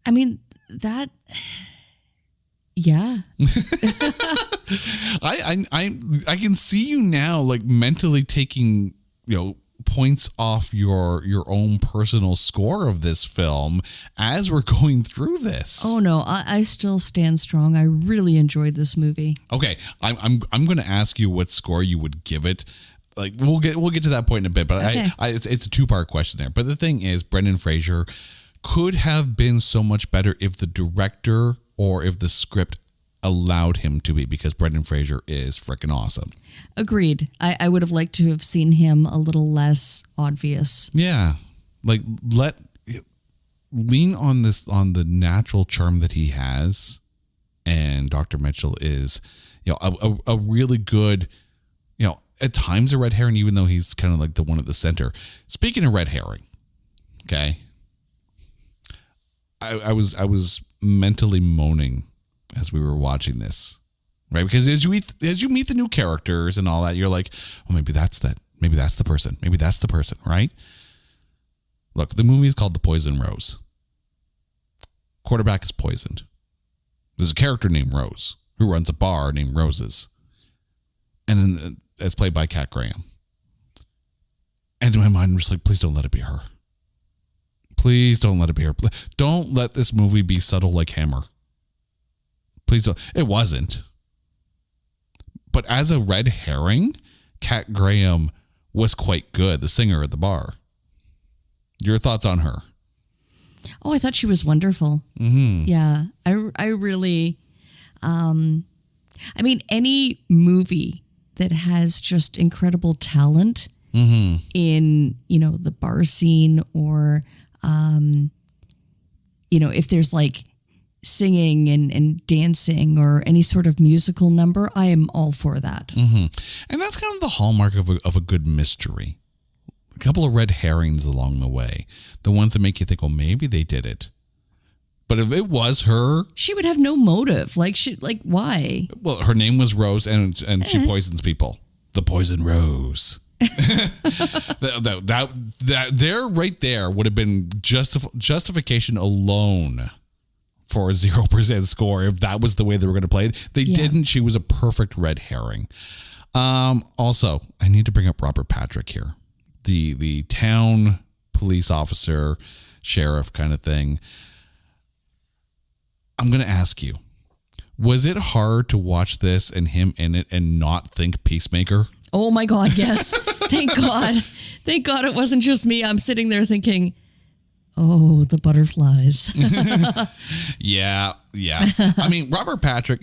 I mean, that, yeah. I can see you now, like, mentally taking, points off your own personal score of this film as we're going through this. Oh no, I still stand strong. I really enjoyed this movie. Okay, I'm going to ask you what score you would give it. Like we'll get to that point in a bit, but okay. It's a two-part question there. But the thing is, Brendan Fraser could have been so much better if the director or if the script allowed him to be, because Brendan Fraser is freaking awesome. Agreed. I would have liked to have seen him a little less obvious. Yeah. Like lean on the natural charm that he has. And Dr. Mitchell is, a really good, at times a red herring, even though he's kind of like the one at the center. Speaking of red herring, okay. I was mentally moaning as we were watching this, right? Because as you meet the new characters and all that, you're like, oh, maybe that's that. Maybe that's the person. Maybe that's the person, right? Look, the movie is called The Poison Rose. Quarterback is poisoned. There's a character named Rose who runs a bar named Roses. And then it's played by Kat Graham. And in my mind, I'm just like, please don't let it be her. Please don't let it be her. Don't let this movie be subtle like Hammer. Please don't. It wasn't. But as a red herring, Kat Graham was quite good, the singer at the bar. Your thoughts on her? Oh, I thought she was wonderful. Mm-hmm. Yeah. I really, I mean, any movie that has just incredible talent in, the bar scene or, if there's like singing and dancing or any sort of musical number, I am all for that. Mm-hmm. And that's kind of the hallmark of a good mystery. A couple of red herrings along the way. The ones that make you think, well, maybe they did it. But if it was her, she would have no motive. Why? Well, her name was Rose and she poisons people. The Poison Rose. that there right there would have been justification alone for a 0% score if that was the way they were going to play it. They didn't. She was a perfect red herring. Also, I need to bring up Robert Patrick here. The town police officer, sheriff kind of thing. I'm going to ask you, was it hard to watch this and him in it and not think Peacemaker? Oh my God, yes. Thank God. Thank God it wasn't just me. I'm sitting there thinking, oh, the butterflies. Yeah. I mean, Robert Patrick,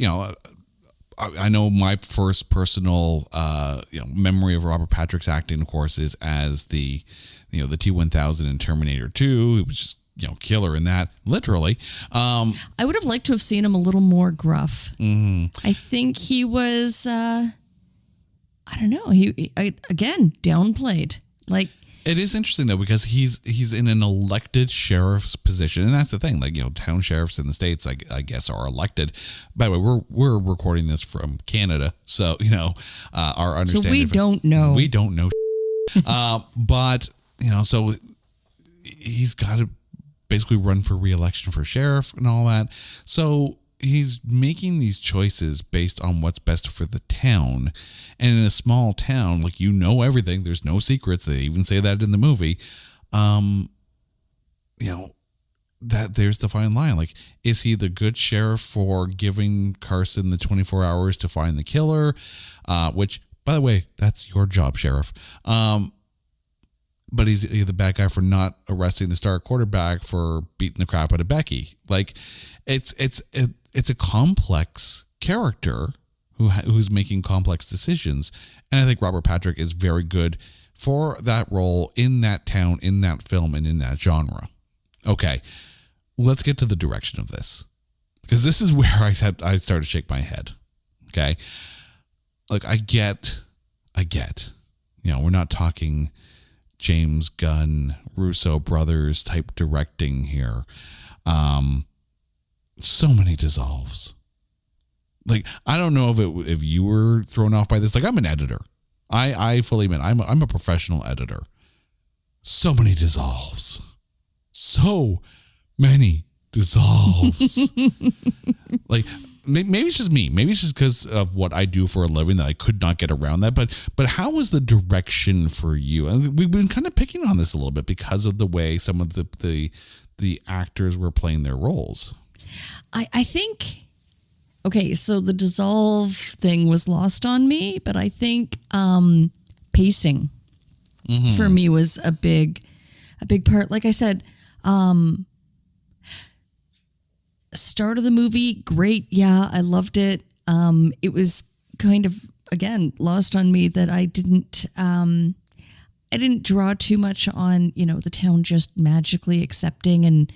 I know my first personal memory of Robert Patrick's acting, of course, is as the T-1000 in Terminator 2. He was just killer in that, literally. I would have liked to have seen him a little more gruff. I think he was, I don't know, he again, downplayed. Like, it is interesting though, because he's in an elected sheriff's position, and that's the thing. Like, town sheriffs in the States, I guess, are elected. By the way, we're recording this from Canada, so our understanding. So we don't know. We don't know. But so he's got to basically run for re-election for sheriff and all that. So he's making these choices based on what's best for the town. And in a small town, like, everything, there's no secrets. They even say that in the movie. That there's the fine line. Like, is he the good sheriff for giving Carson the 24 hours to find the killer? Which, by the way, that's your job, sheriff. But he's the bad guy for not arresting the star quarterback for beating the crap out of Becky. Like, it's a complex character who's making complex decisions, and I think Robert Patrick is very good for that role in that town, in that film, and in that genre. Okay, let's get to the direction of this, because this is where I started to shake my head. Okay, like I get. We're not talking James Gunn, Russo brothers type directing here. So many dissolves. Like, I don't know if you were thrown off by this. Like, I'm an editor. I fully admit I'm a professional editor. So many dissolves. So many dissolves. Like, maybe it's just me. Maybe it's just because of what I do for a living that I could not get around that. But how was the direction for you? And we've been kind of picking on this a little bit because of the way some of the actors were playing their roles. I think, okay, so the dissolve thing was lost on me, but I think pacing for me was a big part. Like I said, start of the movie, great. Yeah, I loved it. It was kind of, again, lost on me that I didn't draw too much on, the town just magically accepting and,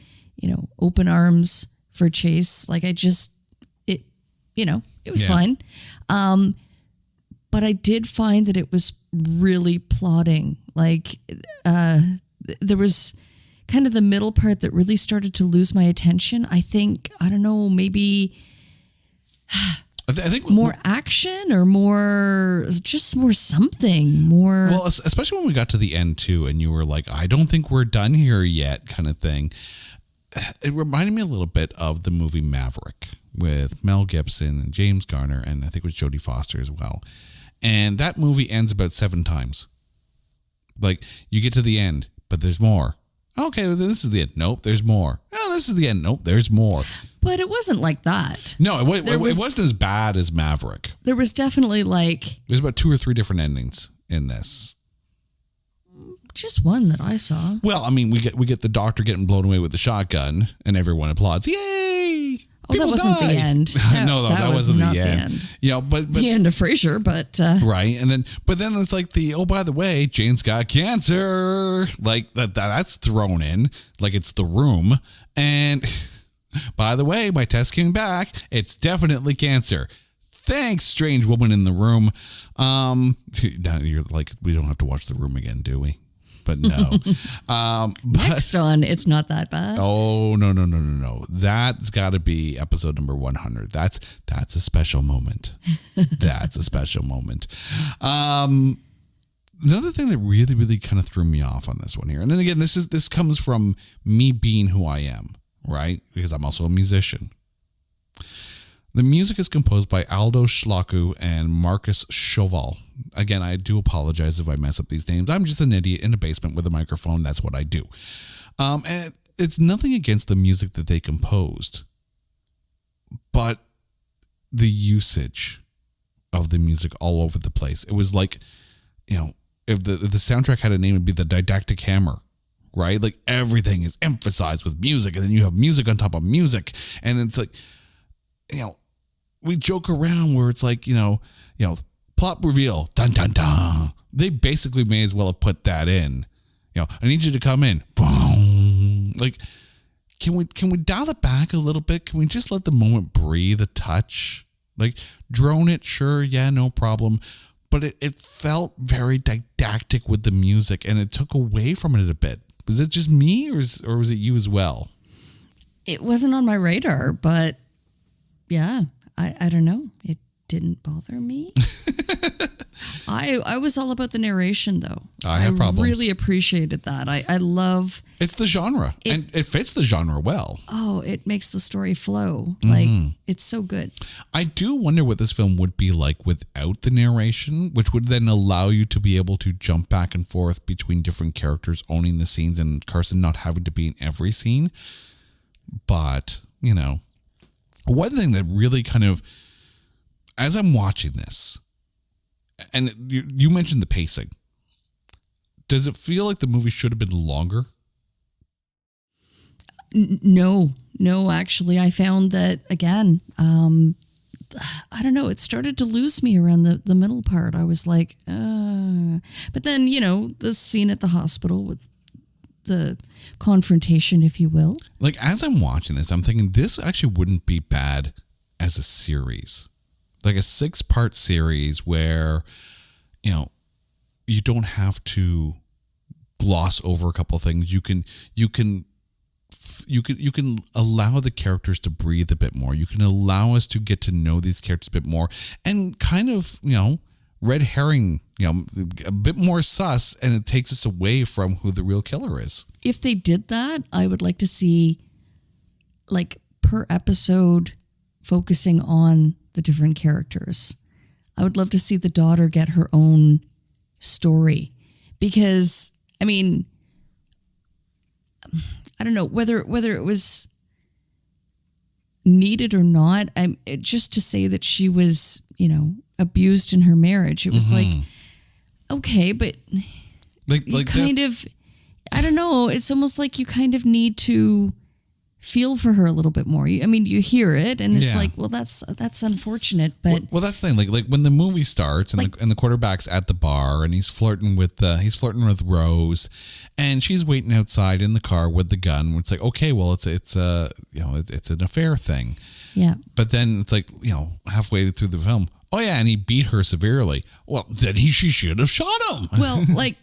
open arms for Chase. Like, it was fine. But I did find that it was really plotting. Like, there was kind of the middle part that really started to lose my attention. I think, I don't know, maybe I think more action or more something more. Well, especially when we got to the end too, and you were like, I don't think we're done here yet kind of thing. It reminded me a little bit of the movie Maverick with Mel Gibson and James Garner, and I think it was Jodie Foster as well. And that movie ends about 7 times. Like, you get to the end, but there's more. Okay, well, this is the end. Nope, there's more. Oh, this is the end. Nope, there's more. But it wasn't like that. No, it wasn't as bad as Maverick. There was definitely there's about 2 or 3 different endings in this. Just one that I saw. Well, I mean, we get the doctor getting blown away with the shotgun, and everyone applauds. Yay! Oh, that wasn't the end. No, that wasn't the end. But the end of Frasier, but right, and then it's like by the way, Jane's got cancer. Like that's thrown in, like it's The Room, and by the way, my test came back. It's definitely cancer. Thanks, strange woman in the room. Now you're like, we don't have to watch The Room again, do we? But no. Next on It's Not That Bad. Oh, no. That's got to be episode number 100. That's a special moment. That's a special moment. Another thing that really, really kind of threw me off on this one here, and then again, this comes from me being who I am, right? Because I'm also a musician. The music is composed by Aldo Schlaku and Marcus Chauvel. Again, I do apologize if I mess up these names. I'm just an idiot in a basement with a microphone. That's what I do. And it's nothing against the music that they composed, but the usage of the music all over the place. It was like, if the soundtrack had a name, it'd be the Didactic Hammer, right? Like, everything is emphasized with music, and then you have music on top of music, and it's like, we joke around where it's like, plot reveal, dun dun dun. They basically may as well have put that in. I need you to come in. Boom. Like, can we dial it back a little bit? Can we just let the moment breathe a touch? Like, drone it, sure, yeah, no problem. But it felt very didactic with the music, and it took away from it a bit. Was it just me, or was it you as well? It wasn't on my radar, but yeah, I don't know. It didn't bother me. I was all about the narration, though. I have problems. I really appreciated that. I love... It's the genre, and it fits the genre well. Oh, it makes the story flow. Like, it's so good. I do wonder what this film would be like without the narration, which would then allow you to be able to jump back and forth between different characters owning the scenes and Carson not having to be in every scene. But, one thing that really kind of, as I'm watching this, and you mentioned the pacing, does it feel like the movie should have been longer? No, actually. I found that, again, I don't know, it started to lose me around the middle part. I was like, But then, the scene at the hospital with the confrontation, if you will. Like, as I'm watching this, I'm thinking this actually wouldn't be bad as a series. Like a 6-part series where, you don't have to gloss over a couple of things. You can allow the characters to breathe a bit more. You can allow us to get to know these characters a bit more and kind of, red herring, a bit more sus, and it takes us away from who the real killer is. If they did that, I would like to see, like, per episode focusing on the different characters. I would love to see the daughter get her own story because, I mean, I don't know whether it was needed or not. Just to say that she was, abused in her marriage. It was like, okay, but like kind of, I don't know. It's almost like you kind of need to feel for her a little bit more. You hear it, and it's like, well, that's unfortunate. But well, that's the thing. Like when the movie starts, and the quarterback's at the bar, and he's flirting with Rose, and she's waiting outside in the car with the gun. It's like, okay, well, it's an affair thing. Yeah. But then it's like, halfway through the film, oh yeah, and he beat her severely. Well, then she should have shot him. Well, like,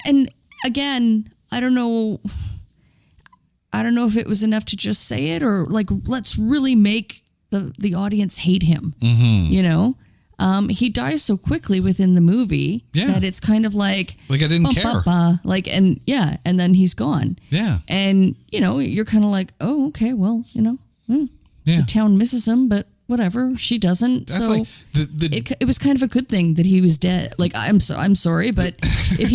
and again, I don't know if it was enough to just say it, or like, let's really make the audience hate him. He dies so quickly within the movie that it's kind of like I didn't care. Like, and then he's gone. Yeah. And, you're kind of like, oh, okay, well, the town misses him, but whatever, she doesn't. That's so like it was kind of a good thing that he was dead. Like, I'm sorry, but if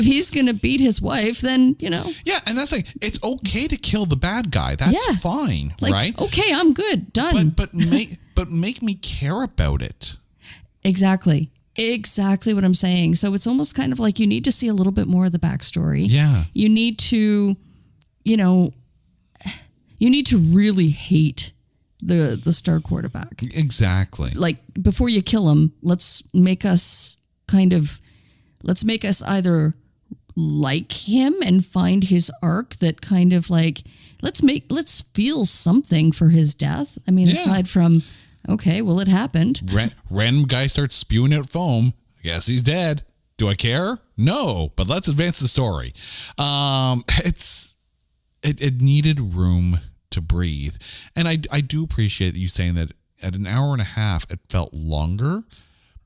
he's gonna beat his wife, then Yeah, and that's like, it's okay to kill the bad guy. That's fine, like, right? Okay, I'm good, done. But make me care about it. Exactly what I'm saying. So it's almost kind of like you need to see a little bit more of the backstory. Yeah, you need to, really hate the star quarterback. Exactly. Like, before you kill him, let's make us either like him and find his arc that kind of like, let's feel something for his death. I mean, aside from, okay, well, it happened. Random guy starts spewing out foam. I guess he's dead. Do I care? No, but let's advance the story. It needed room to breathe. And I do appreciate you saying that at an hour and a half, it felt longer.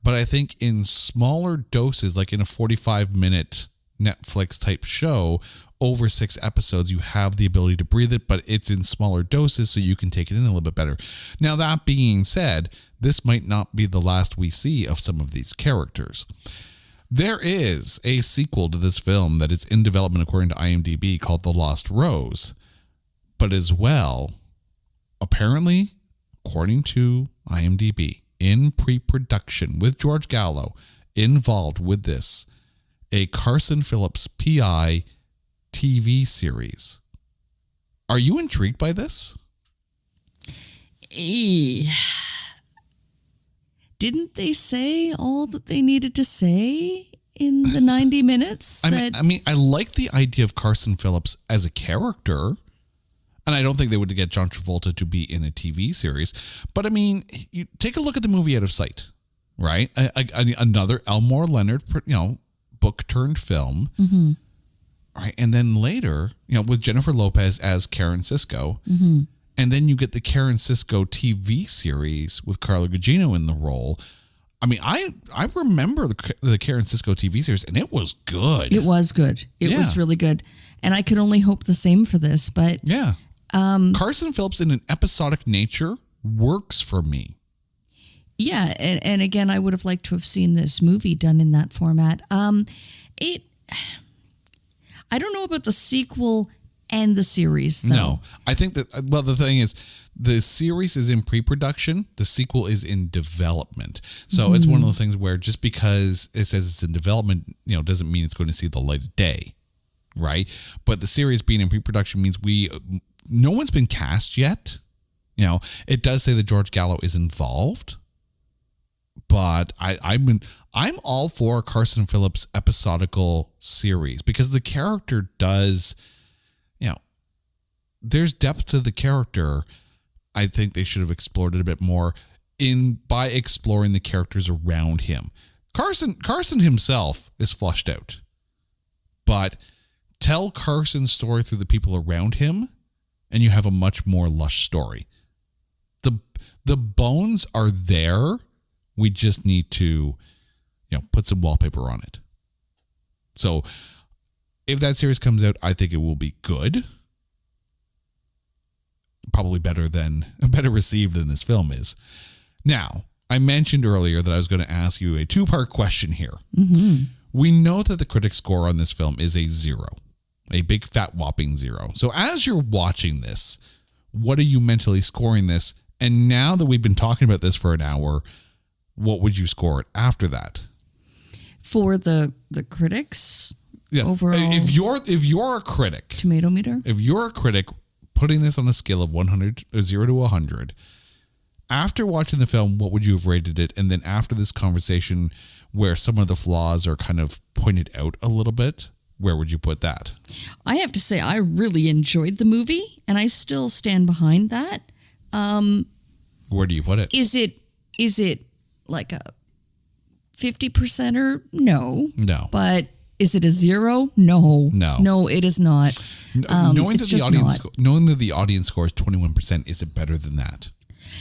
But I think in smaller doses, like in a 45-minute Netflix type show, over 6 episodes, you have the ability to breathe it, but it's in smaller doses, so you can take it in a little bit better. Now, that being said, this might not be the last we see of some of these characters. There is a sequel to this film that is in development according to IMDb called The Lost Rose. But as well, apparently, according to IMDb, in pre-production with George Gallo involved with this, a Carson Phillips PI TV series. Are you intrigued by this? didn't they say all that they needed to say in the 90 minutes? I mean, I like the idea of Carson Phillips as a character. And I don't think they would get John Travolta to be in a TV series. But I mean, you take a look at the movie Out of Sight, right? Another Elmore Leonard, book turned film. Mm-hmm. Right. And then later, with Jennifer Lopez as Karen Sisko. Mm-hmm. And then you get the Karen Sisko TV series with Carla Gugino in the role. I mean, I remember the Karen Sisko TV series, and it was good. It was good. It was really good. And I could only hope the same for this, but... Yeah. Carson Phillips in an episodic nature works for me. Yeah, and again, I would have liked to have seen this movie done in that format. I don't know about the sequel and the series, though. No, I think that, the thing is, the series is in pre-production, the sequel is in development. So it's one of those things where just because it says it's in development, doesn't mean it's going to see the light of day, right? But the series being in pre-production means no one's been cast yet. It does say that George Gallo is involved, but I'm all for Carson Phillips episodical series because the character does, there's depth to the character. I think they should have explored it a bit more by exploring the characters around him. Carson himself is flushed out, but tell Carson's story through the people around him, and you have a much more lush story. The bones are there. We just need to, put some wallpaper on it. So if that series comes out, I think it will be good. Probably better received than this film is. Now, I mentioned earlier that I was going to ask you a two-part question here. Mm-hmm. We know that the critic score on this film is a 0. A big fat whopping 0. So as you're watching this, what are you mentally scoring this? And now that we've been talking about this for an hour, what would you score it after that? For the critics? Yeah. Overall, if you're a critic, tomato meter. If you're a critic putting this on a scale of 0 to 100, after watching the film, what would you have rated it? And then after this conversation where some of the flaws are kind of pointed out a little bit, where would you put that? I have to say, I really enjoyed the movie, and I still stand behind that. Where do you put it? Is it like a 50%er? No. No. But is it a 0? No. No. No, it is not. Knowing that the audience score is 21%, is it better than that?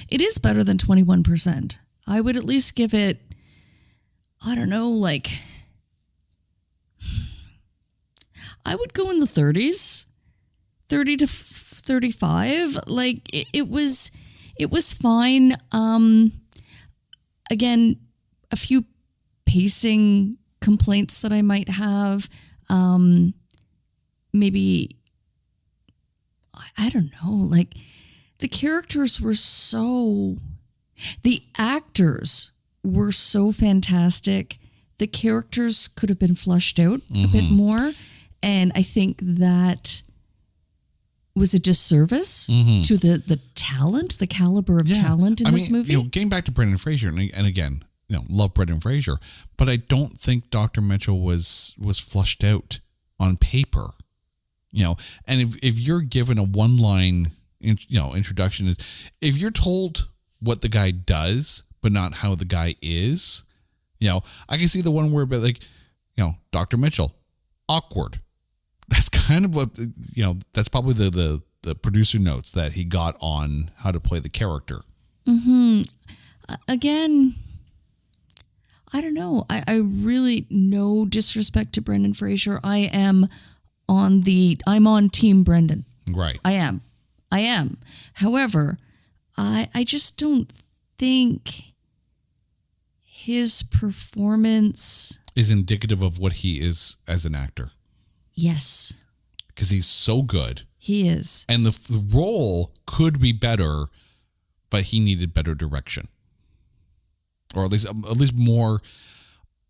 It is better than 21%. I would at least give it, I don't know, I would go in the 30s, 30 to 35. It was fine. Again, a few pacing complaints that I might have. Maybe, I don't know, the characters were the actors were so fantastic. The characters could have been fleshed out a bit more. And I think that was a disservice to the talent, the caliber of talent in this movie. Getting back to Brendan Fraser, and again, love Brendan Fraser, but I don't think Dr. Mitchell was flushed out on paper. And if you're given a one-line, introduction, if you're told what the guy does, but not how the guy is, I can see the one word, but Dr. Mitchell, awkward. That's kind of what, that's probably the producer notes that he got on how to play the character. Mm-hmm. Again, I don't know. I really, no disrespect to Brendan Fraser. I'm on Team Brendan. Right. I am. However, I just don't think his performance is indicative of what he is as an actor. Yes. Because he's so good. He is. And the role could be better, but he needed better direction. Or at least more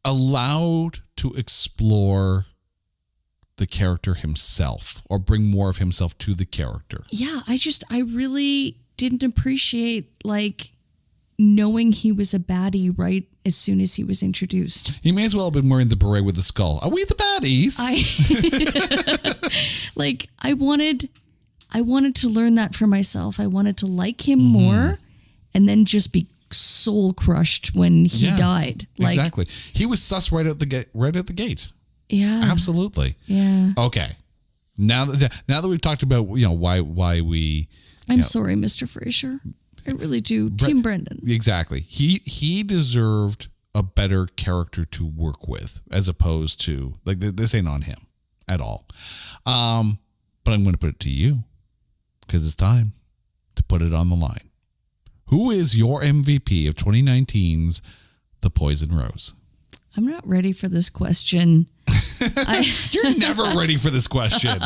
allowed to explore the character himself or bring more of himself to the character. Yeah, I really didn't appreciate knowing he was a baddie right as soon as he was introduced. He may as well have been wearing the beret with the skull. Are we the baddies? I wanted to learn that for myself. I wanted to like him more and then just be soul crushed when he died. Like, exactly. He was sus right out the gate. Yeah. Absolutely. Yeah. Okay. Now that we've talked about, why we... I'm sorry, Mr. Fraser. I really do. Team Brendan. Exactly. He deserved a better character to work with as opposed to, like, this ain't on him at all. But I'm going to put it to you because it's time to put it on the line. Who is your MVP of 2019's The Poison Rose? I'm not ready for this question. You're never ready for this question.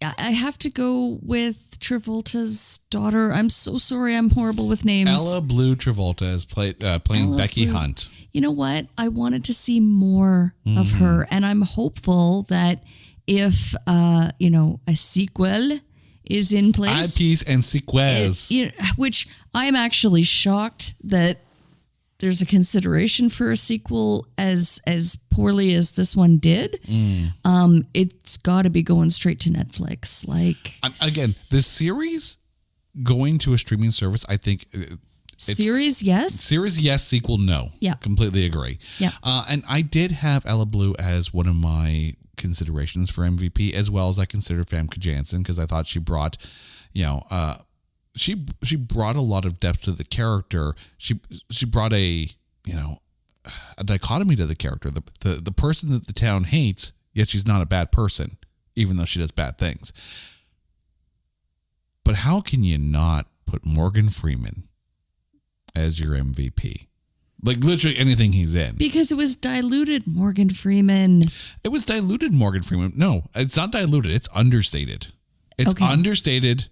I have to go with Travolta's daughter. I'm so sorry. I'm horrible with names. Ella Blue Travolta is playing Ella Becky Blue. Hunt. You know what? I wanted to see more of her, and I'm hopeful that if a sequel is in place, Piece and sequels. which I'm actually shocked that there's a consideration for a sequel as poorly as this one did. It's got to be going straight to Netflix. Like, again, this series going to a streaming service, I think. Series, yes. Series, yes. Sequel, no. Yeah. Completely agree. Yeah. And I did have Ella Blue as one of my considerations for MVP, as well as I considered Famke Janssen, because I thought she brought, she brought a lot of depth to the character. She brought a dichotomy to the character. The person that the town hates, yet she's not a bad person, even though she does bad things. But how can you not put Morgan Freeman as your MVP? Like, literally anything he's in. Because it was diluted Morgan Freeman. It was diluted Morgan Freeman. No, it's not diluted. It's understated. It's understated,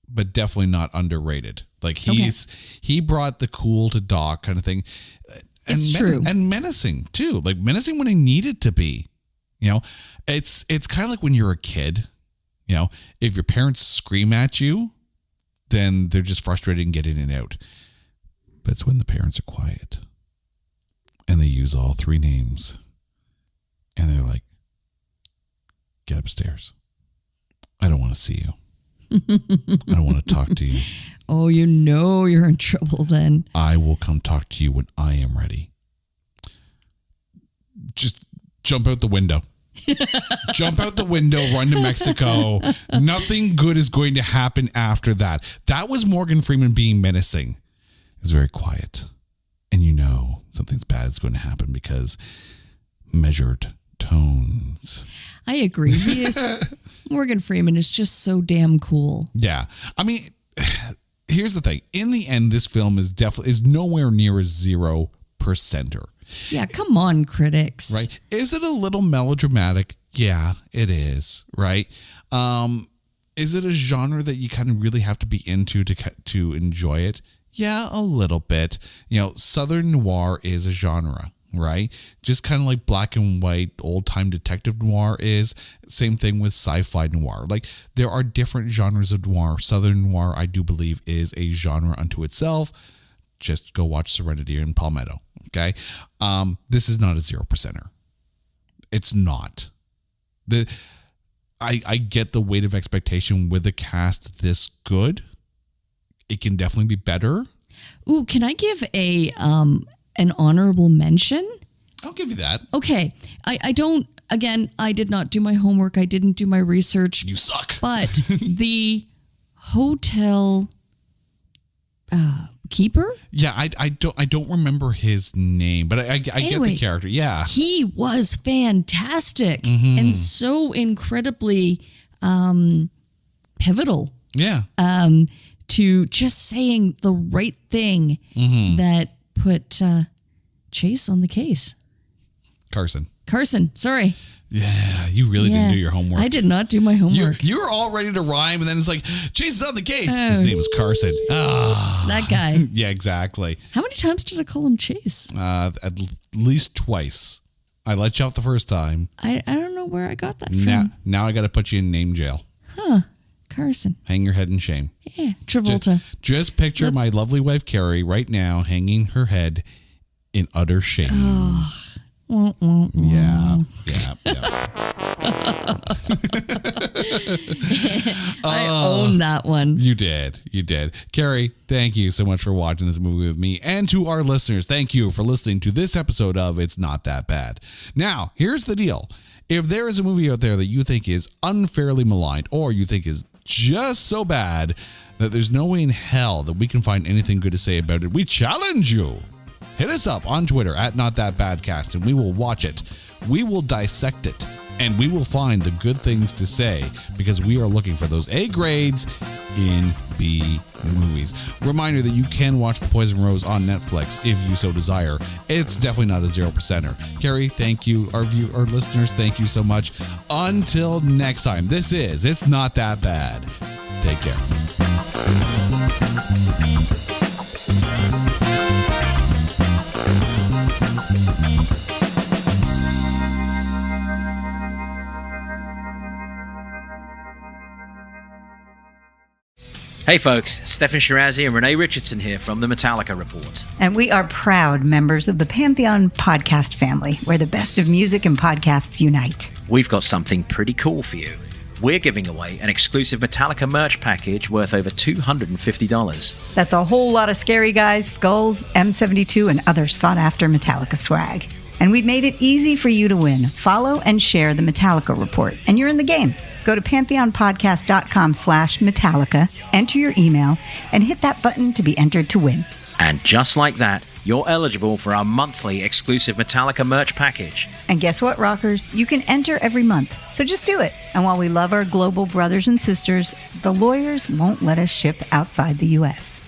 but definitely not underrated. Like, he brought the cool to Doc kind of thing. And It's true. And menacing too. Like, menacing when he needed to be. It's kind of like when you're a kid. If your parents scream at you, then they're just frustrated and get in and out. But it's when the parents are quiet and they use all three names and they're like, get upstairs. I don't want to see you. I don't want to talk to you. Oh, you're in trouble then. I will come talk to you when I am ready. Just jump out the window. Jump out the window, run to Mexico. Nothing good is going to happen after that. That was Morgan Freeman being menacing. It's very quiet. And something's bad is going to happen because measured tones. I agree. Morgan Freeman is just so damn cool. Yeah. I mean, here's the thing. In the end, this film is nowhere near a 0%er. Yeah, come on, critics. Right? Is it a little melodramatic? Yeah, it is. Right? Is it a genre that you kind of really have to be into to enjoy it? Yeah, a little bit. Southern noir is a genre, right? Just kind of like black and white old-time detective noir is. Same thing with sci-fi noir. Like, there are different genres of noir. Southern noir, I do believe, is a genre unto itself. Just go watch Serenity and Palmetto, okay? This is not a 0%er. It's not. I get the weight of expectation with a cast this good. It can definitely be better. Ooh, can I give an honorable mention? I'll give you that. Okay. I don't, again, I did not do my homework. I didn't do my research. You suck. But the hotel keeper? Yeah, I don't remember his name, but I get the character. Yeah. He was fantastic and so incredibly pivotal. Yeah. To just saying the right thing that put Chase on the case. Carson, sorry. Yeah, you really didn't do your homework. I did not do my homework. You were all ready to rhyme, and then it's like, Chase is on the case. His name is Carson. That guy. Yeah, exactly. How many times did I call him Chase? At least twice. I let you off the first time. I don't know where I got that from. Now I got to put you in name jail. Carson. Hang your head in shame. Yeah, Travolta. Just picture my lovely wife, Carrie, right now hanging her head in utter shame. Oh. Yeah. I own that one. You did. Carrie, thank you so much for watching this movie with me. And to our listeners, thank you for listening to this episode of It's Not That Bad. Now, here's the deal. If there is a movie out there that you think is unfairly maligned or you think is just so bad that there's no way in hell that we can find anything good to say about it, we challenge you. Hit us up on Twitter at NotThatBadcast and we will watch it. We will dissect it and we will find the good things to say because we are looking for those A grades in B movies. Reminder that you can watch The Poison Rose on Netflix if you so desire. It's definitely not a 0%er. Carrie, thank you. Our listeners, thank you so much. Until next time, this is It's Not That Bad. Take care. Hey folks, Stefan Shirazi and Renee Richardson here from the Metallica Report. And we are proud members of the Pantheon podcast family, where the best of music and podcasts unite. We've got something pretty cool for you. We're giving away an exclusive Metallica merch package worth over $250. That's a whole lot of Scary Guys, Skulls, M72, and other sought-after Metallica swag. And we've made it easy for you to win. Follow and share the Metallica Report, and you're in the game. Go to pantheonpodcast.com/Metallica, enter your email, and hit that button to be entered to win. And just like that, you're eligible for our monthly exclusive Metallica merch package. And guess what, rockers? You can enter every month, so just do it. And while we love our global brothers and sisters, the lawyers won't let us ship outside the U.S.